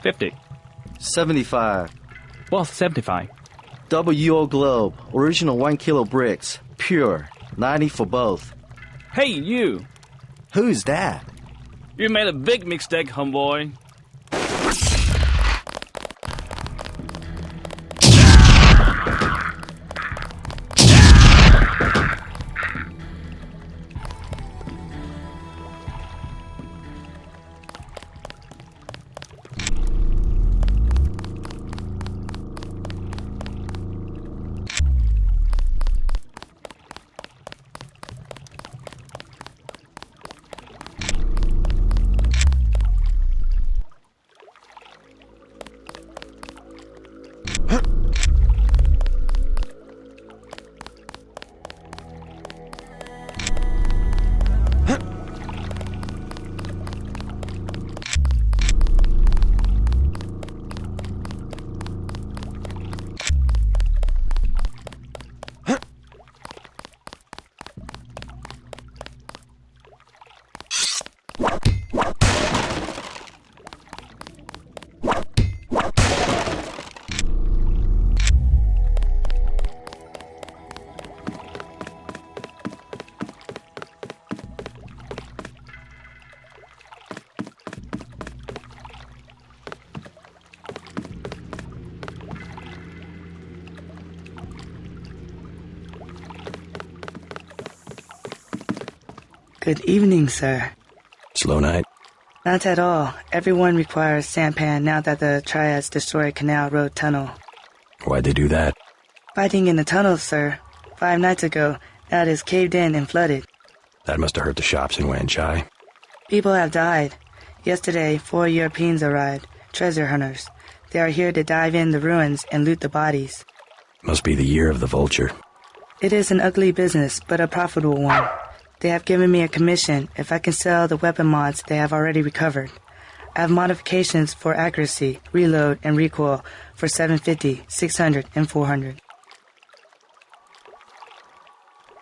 $50. 75. Both 75. Double UO globe, original 1 kilo bricks, pure, 90 for both. Hey, you! Who's that? You made a big mistake, homeboy. Good evening, sir. Slow night? Not at all. Everyone requires sampan now that the Triads destroyed Canal Road Tunnel. Why'd they do that? Fighting in the tunnels, sir. 5 nights ago, now it is caved in and flooded. That must have hurt the shops in Wanchai. People have died. Yesterday, 4 Europeans arrived, treasure hunters. They are here to dive in the ruins and loot the bodies. Must be the year of the vulture. It is an ugly business, but a profitable one. They have given me a commission if I can sell the weapon mods they have already recovered. I have modifications for accuracy, reload, and recoil for 750, 600, and 400.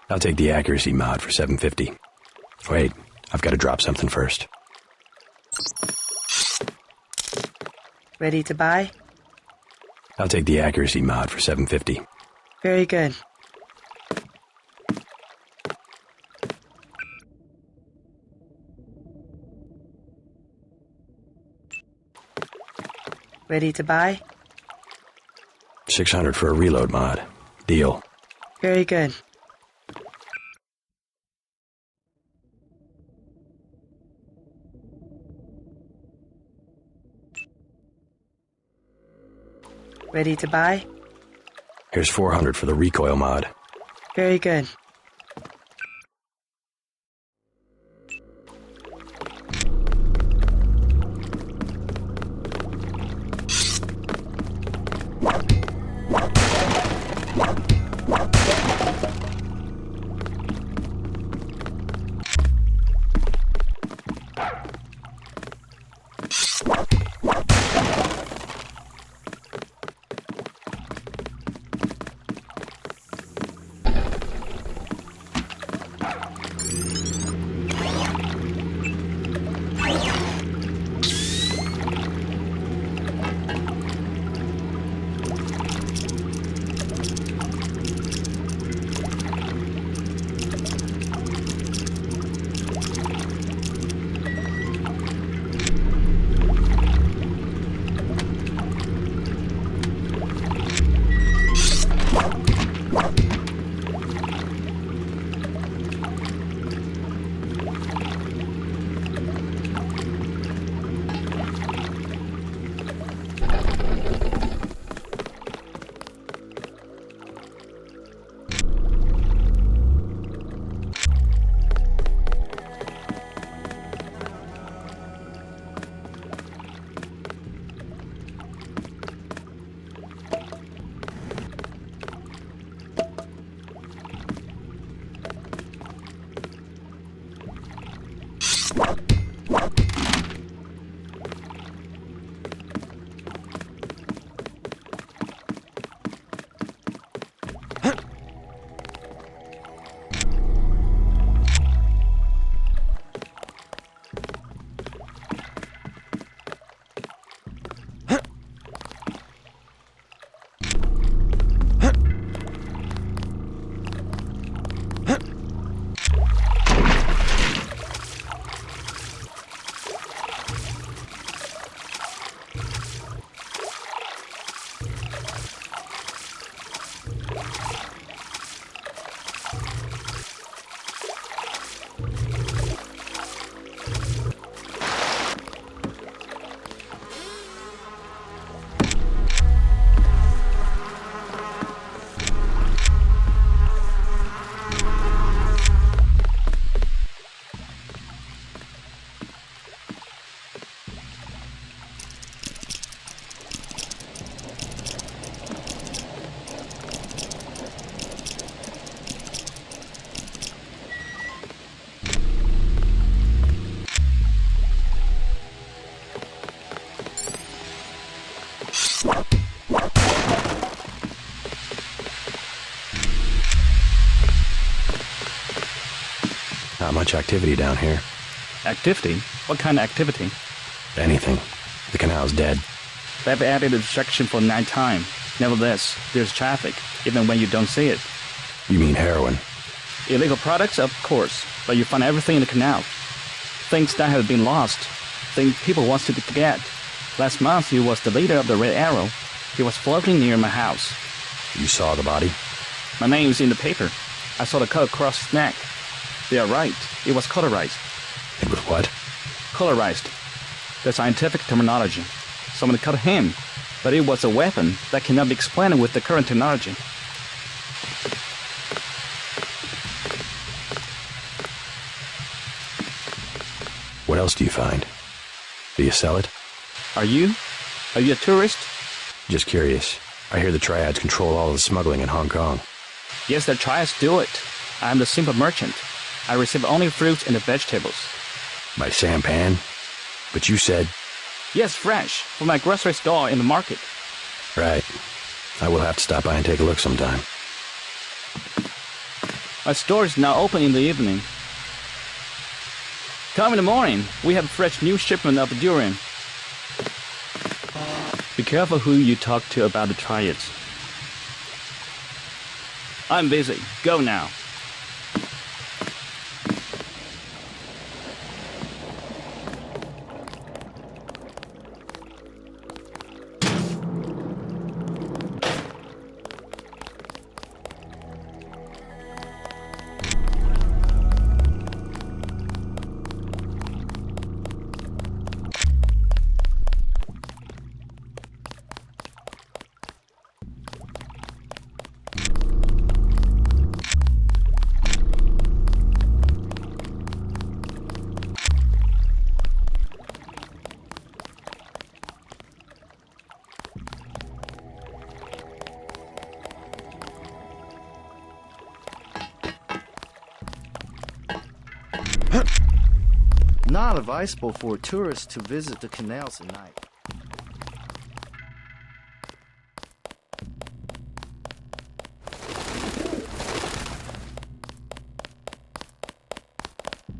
I'll take the accuracy mod for 750. Wait, I've got to drop something first. Ready to buy? I'll take the accuracy mod for 750. Very good. Ready to buy? 600 for a reload mod. Deal. Very good. Ready to buy? Here's 400 for the recoil mod. Very good. Not much activity down here. Activity? What kind of activity? Anything. The canal's dead. They've added a distraction for nighttime. Nevertheless, there's traffic, even when you don't see it. You mean heroin? Illegal products, of course, but you find everything in the canal. Things that have been lost. Things people want to get. Last month, he was the leader of the Red Arrow. He was floating near my house. You saw the body? My name is in the paper. I saw the cut across his neck. They are right. It was cauterized. It was what? Cauterized. The scientific terminology. Someone cut him, but it was a weapon that cannot be explained with the current technology. What else do you find? Do you sell it? Are you? Are you a tourist? Just curious. I hear the triads control all of the smuggling in Hong Kong. Yes, the triads do it. I am the simple merchant. I receive only fruits and vegetables. By sampan? But you said... Yes, fresh, from my grocery store in the market. Right. I will have to stop by and take a look sometime. My store is now open in the evening. Come in the morning. We have fresh new shipment of durian. Be careful who you talk to about the triads. I'm busy. Go now. Not advisable for tourists to visit the canals at night.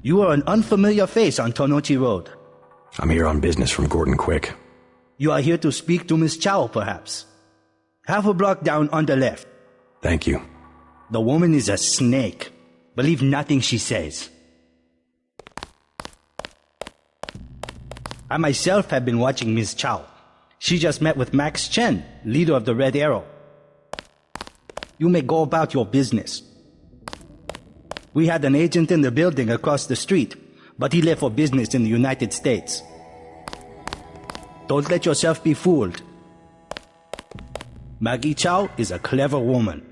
You are an unfamiliar face on Tonochi Road. I'm here on business from Gordon Quick. You are here to speak to Miss Chow, perhaps. Half a block down on the left. Thank you. The woman is a snake. Believe nothing she says. I myself have been watching Miss Chow. She just met with Max Chen, leader of the Red Arrow. You may go about your business. We had an agent in the building across the street, but he left for business in the United States. Don't let yourself be fooled. Maggie Chow is a clever woman.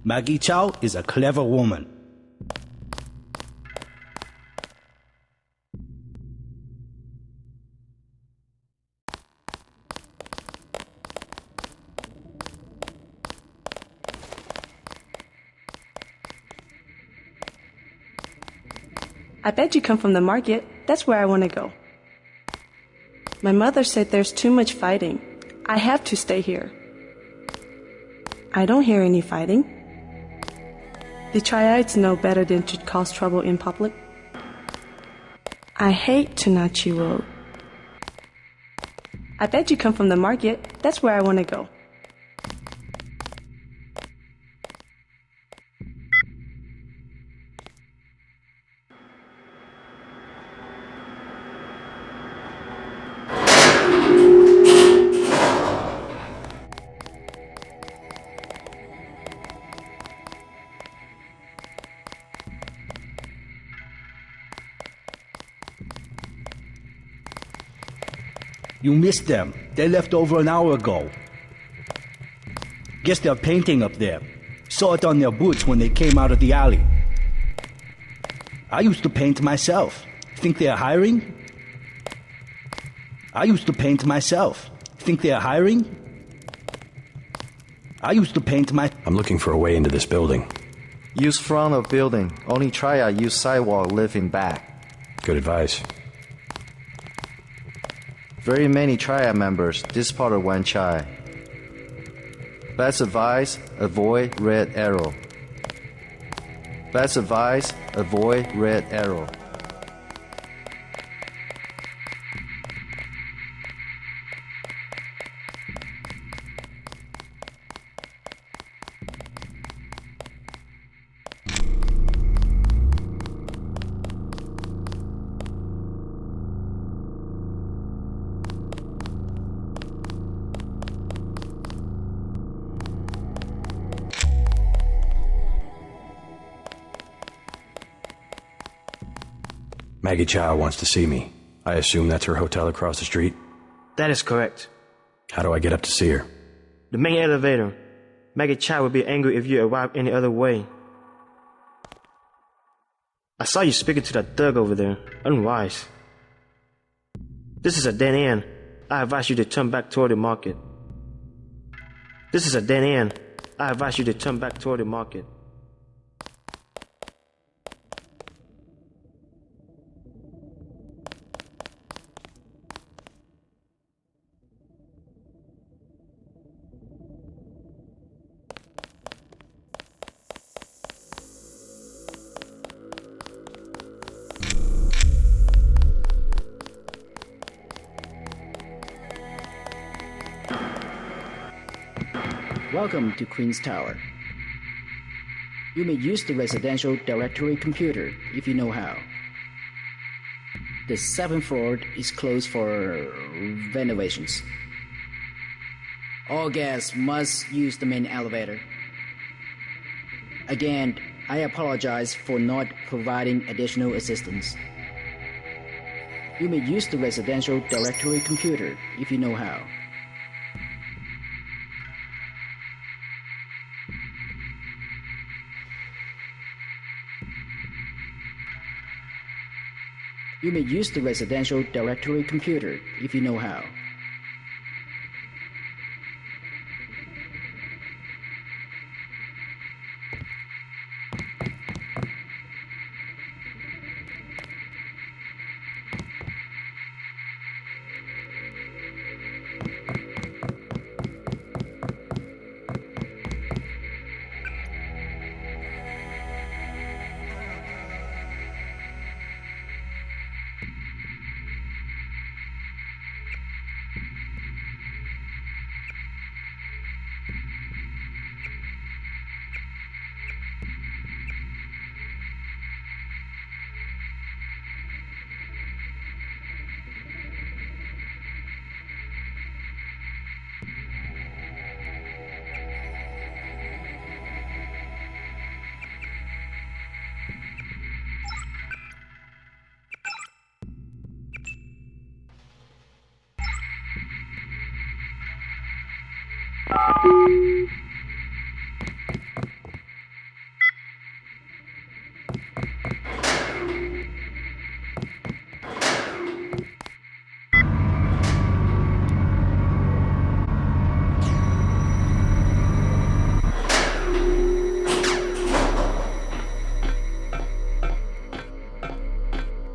Maggie Chow is a clever woman. I bet you come from the market. That's where I want to go. My mother said there's too much fighting. I have to stay here. I don't hear any fighting. The triads know better than to cause trouble in public. I hate Tonochi Road. I bet you come from the market. That's where I want to go. You missed them. They left over an hour ago. Guess they're painting up there. Saw it on their boots when they came out of the alley. I used to paint myself. Think they're hiring? I used to paint myself. Think they're hiring? I used to paint my... I'm looking for a way into this building. Use front of building. Only triad use sidewalk living back. Good advice. Very many triad members, this part of Wan Chai. Best advice, avoid Red Arrow. Best advice, Avoid red arrow. Maggie Chow wants to see me. I assume that's her hotel across the street? That is correct. How do I get up to see her? The main elevator. Maggie Chow would be angry if you arrive any other way. I saw you speaking to that thug over there. Unwise. This is a dead end. I advise you to turn back toward the market. This is a dead end. I advise you to turn back toward the market. Welcome to Queen's Tower. You may use the residential directory computer if you know how. The 7th floor is closed for renovations. All guests must use the main elevator. Again, I apologize for not providing additional assistance. You may use the residential directory computer if you know how. You may use the residential directory computer if you know how.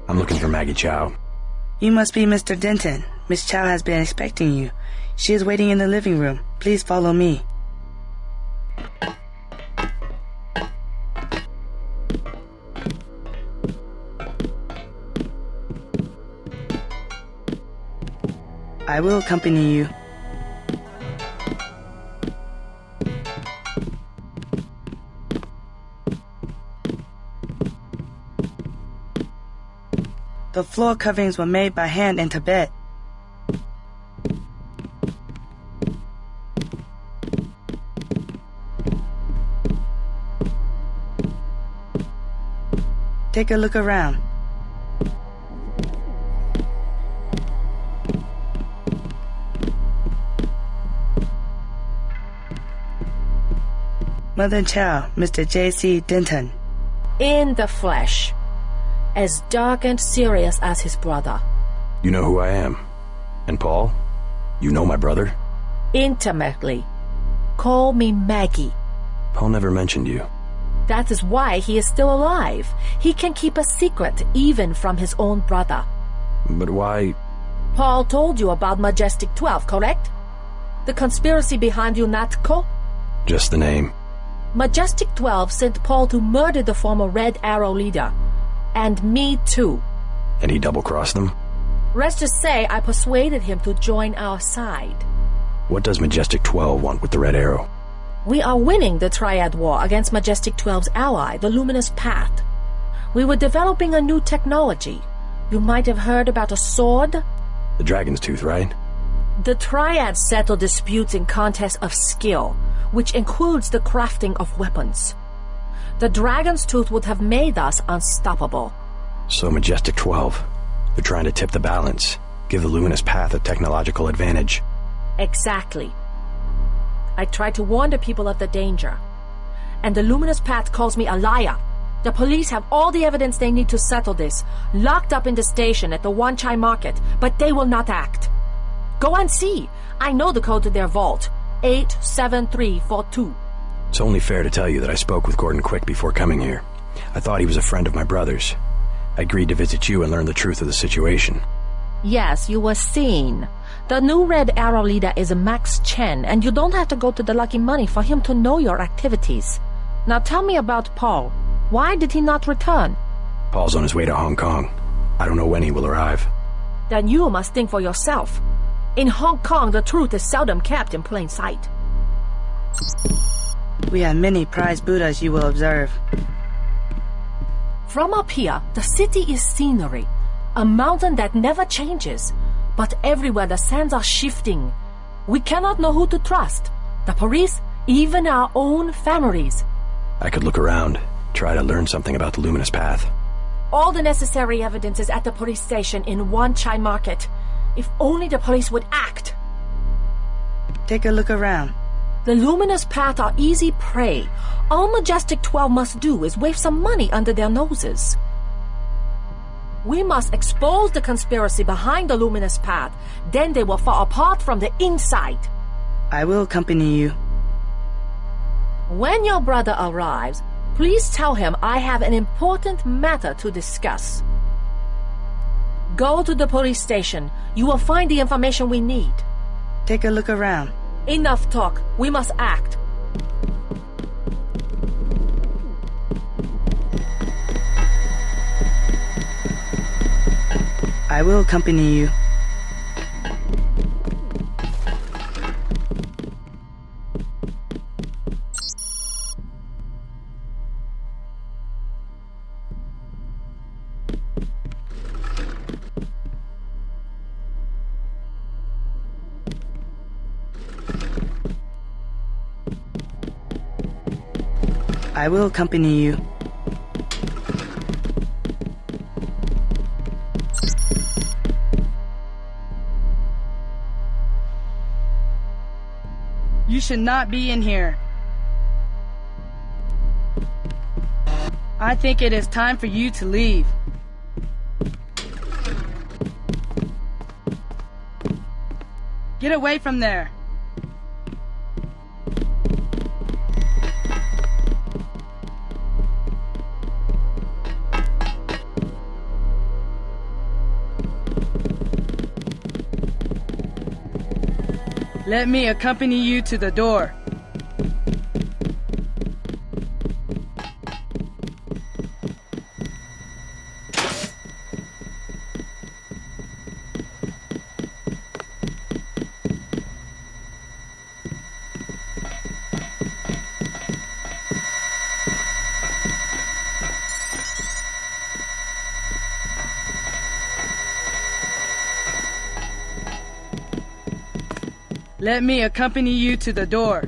I'm looking for Maggie Chow. You must be Mr. Denton. Miss Chow has been expecting you. She is waiting in the living room. Please follow me. I will accompany you. The floor coverings were made by hand in Tibet. Take a look around. Mother Chow, Mr. J.C. Denton. In the flesh. As dark and serious as his brother. You know who I am. And Paul? You know my brother? Intimately. Call me Maggie. Paul never mentioned you. That is why he is still alive. He can keep a secret even from his own brother. But why? Paul told you about Majestic 12, correct? The conspiracy behind UNATCO? Just the name. Majestic 12 sent Paul to murder the former Red Arrow leader. And me too. And he double-crossed them? Rest to say, I persuaded him to join our side. What does Majestic 12 want with the Red Arrow? We are winning the Triad War against Majestic 12's ally, the Luminous Path. We were developing a new technology. You might have heard about a sword? The Dragon's Tooth, right? The Triads settle disputes in contests of skill, which includes the crafting of weapons. The Dragon's Tooth would have made us unstoppable. So Majestic 12, they're trying to tip the balance, give the Luminous Path a technological advantage. Exactly. I tried to warn the people of the danger. And the Luminous Path calls me a liar. The police have all the evidence they need to settle this, locked up in the station at the Wanchai Market, but they will not act. Go and see. I know the code to their vault. 87342. It's only fair to tell you that I spoke with Gordon Quick before coming here. I thought he was a friend of my brother's. I agreed to visit you and learn the truth of the situation. Yes, you were seen. The new Red Arrow leader is Max Chen, and you don't have to go to the Lucky Money for him to know your activities. Now tell me about Paul. Why did he not return? Paul's on his way to Hong Kong. I don't know when he will arrive. Then you must think for yourself. In Hong Kong, the truth is seldom kept in plain sight. We have many prize Buddhas you will observe. From up here, the city is scenery, a mountain that never changes. But everywhere the sands are shifting. We cannot know who to trust. The police, even our own families. I could look around, try to learn something about the Luminous Path. All the necessary evidence is at the police station in Wanchai Market. If only the police would act. Take a look around. The Luminous Path are easy prey. All Majestic 12 must do is wave some money under their noses. We must expose the conspiracy behind the Luminous Path. Then they will fall apart from the inside. I will accompany you. When your brother arrives, please tell him I have an important matter to discuss. Go to the police station. You will find the information we need. Take a look around. Enough talk. We must act. I will accompany you. I will accompany you. You should not be in here. I think it is time for you to leave. Get away from there. Let me accompany you to the door. Let me accompany you to the door.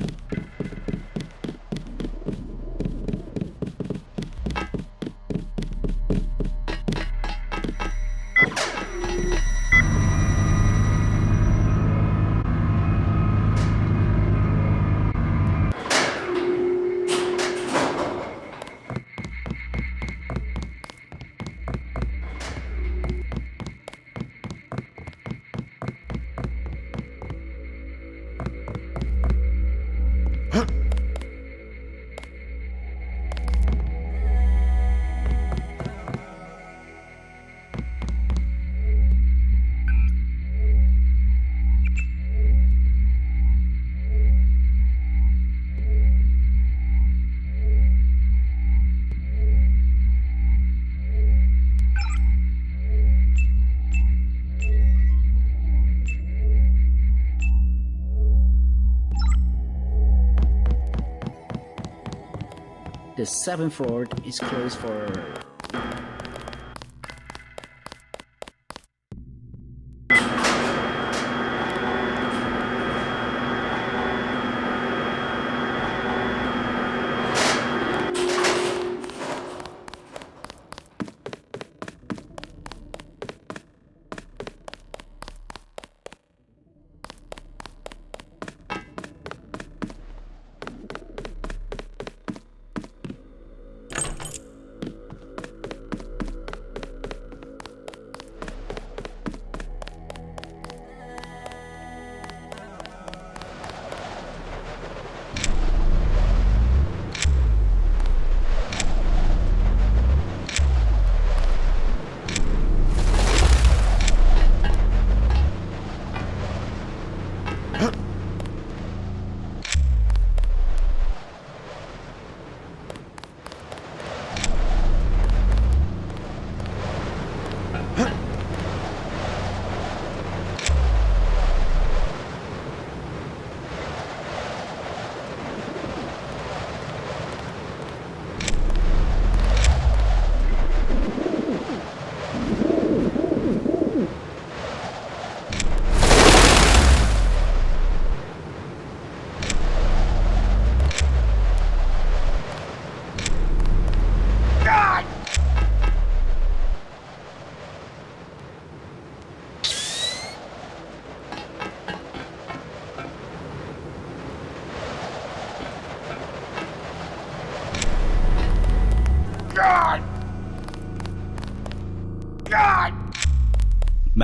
The 7th floor is closed for...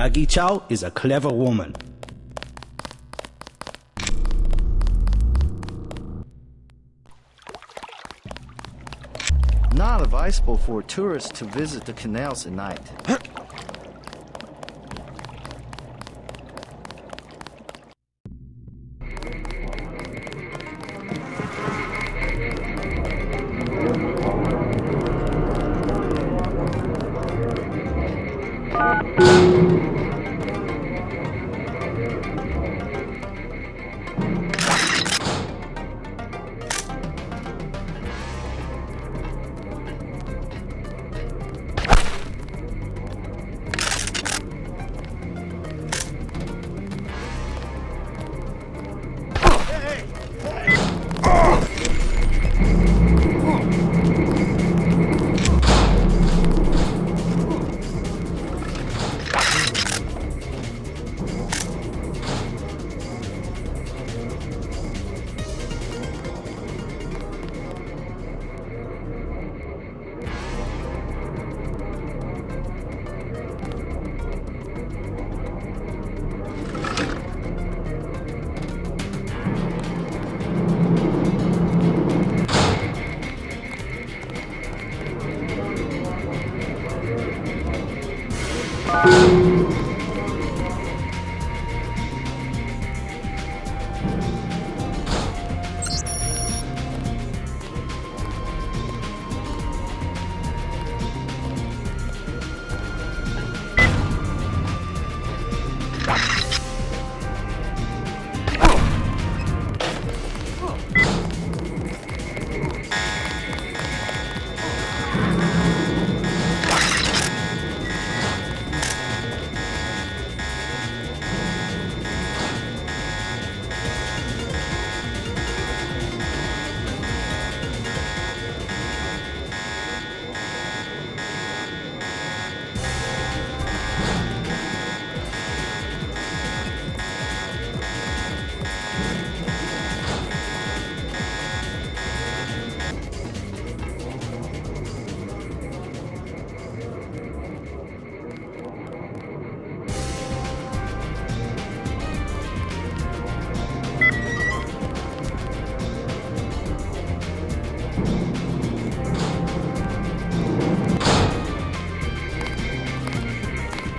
Maggie Chow is a clever woman. Not advisable for tourists to visit the canals at night.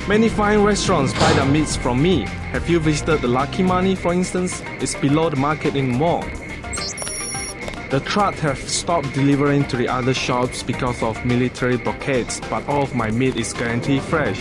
Many fine restaurants buy their meats from me. Have you visited the Lucky Money, for instance? It's below the market in the mall. The truck have stopped delivering to the other shops because of military blockades, but all of my meat is guaranteed fresh.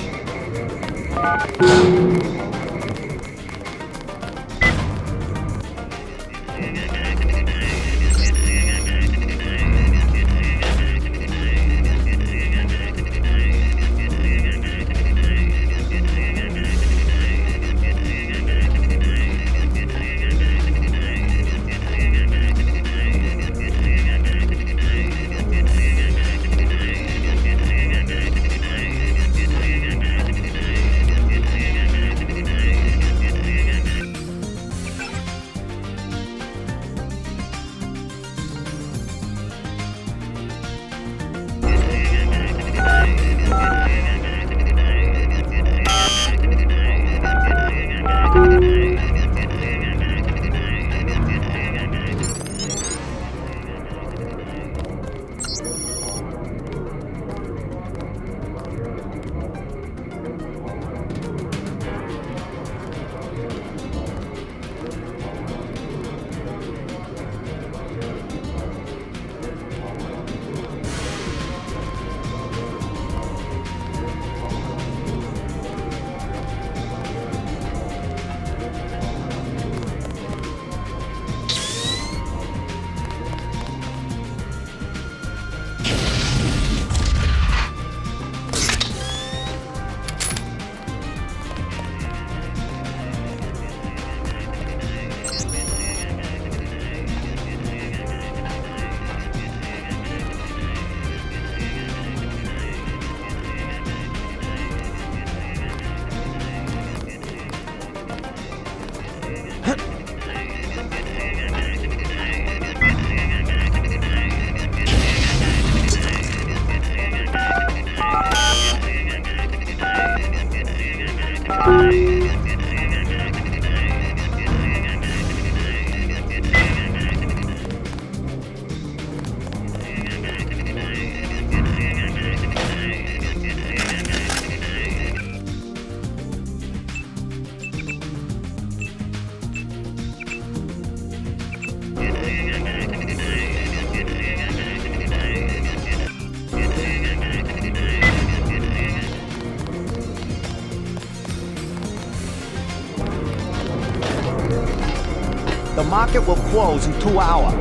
The market will close in 2 hours.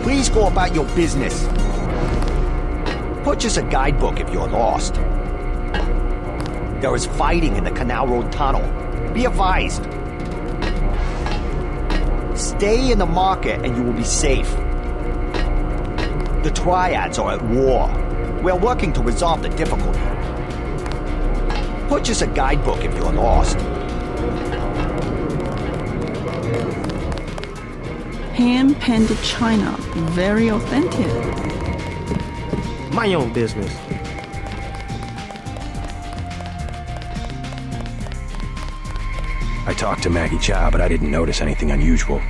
Please go about your business. Purchase a guidebook if you're lost. There is fighting in the Canal Road tunnel. Be advised. Stay in the market and you will be safe. The triads are at war. We're working to resolve the difficulty. Purchase a guidebook if you're lost. Hand-painted china, very authentic. My own business. I talked to Maggie Chow, but I didn't notice anything unusual.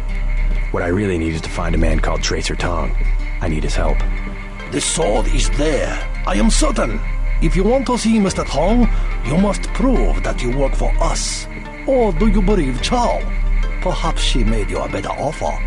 What I really need is to find a man called Tracer Tong. I need his help. The sword is there. I am certain. If you want to see Mr. Tong, you must prove that you work for us. Or do you believe Chow? Perhaps she made you a better offer.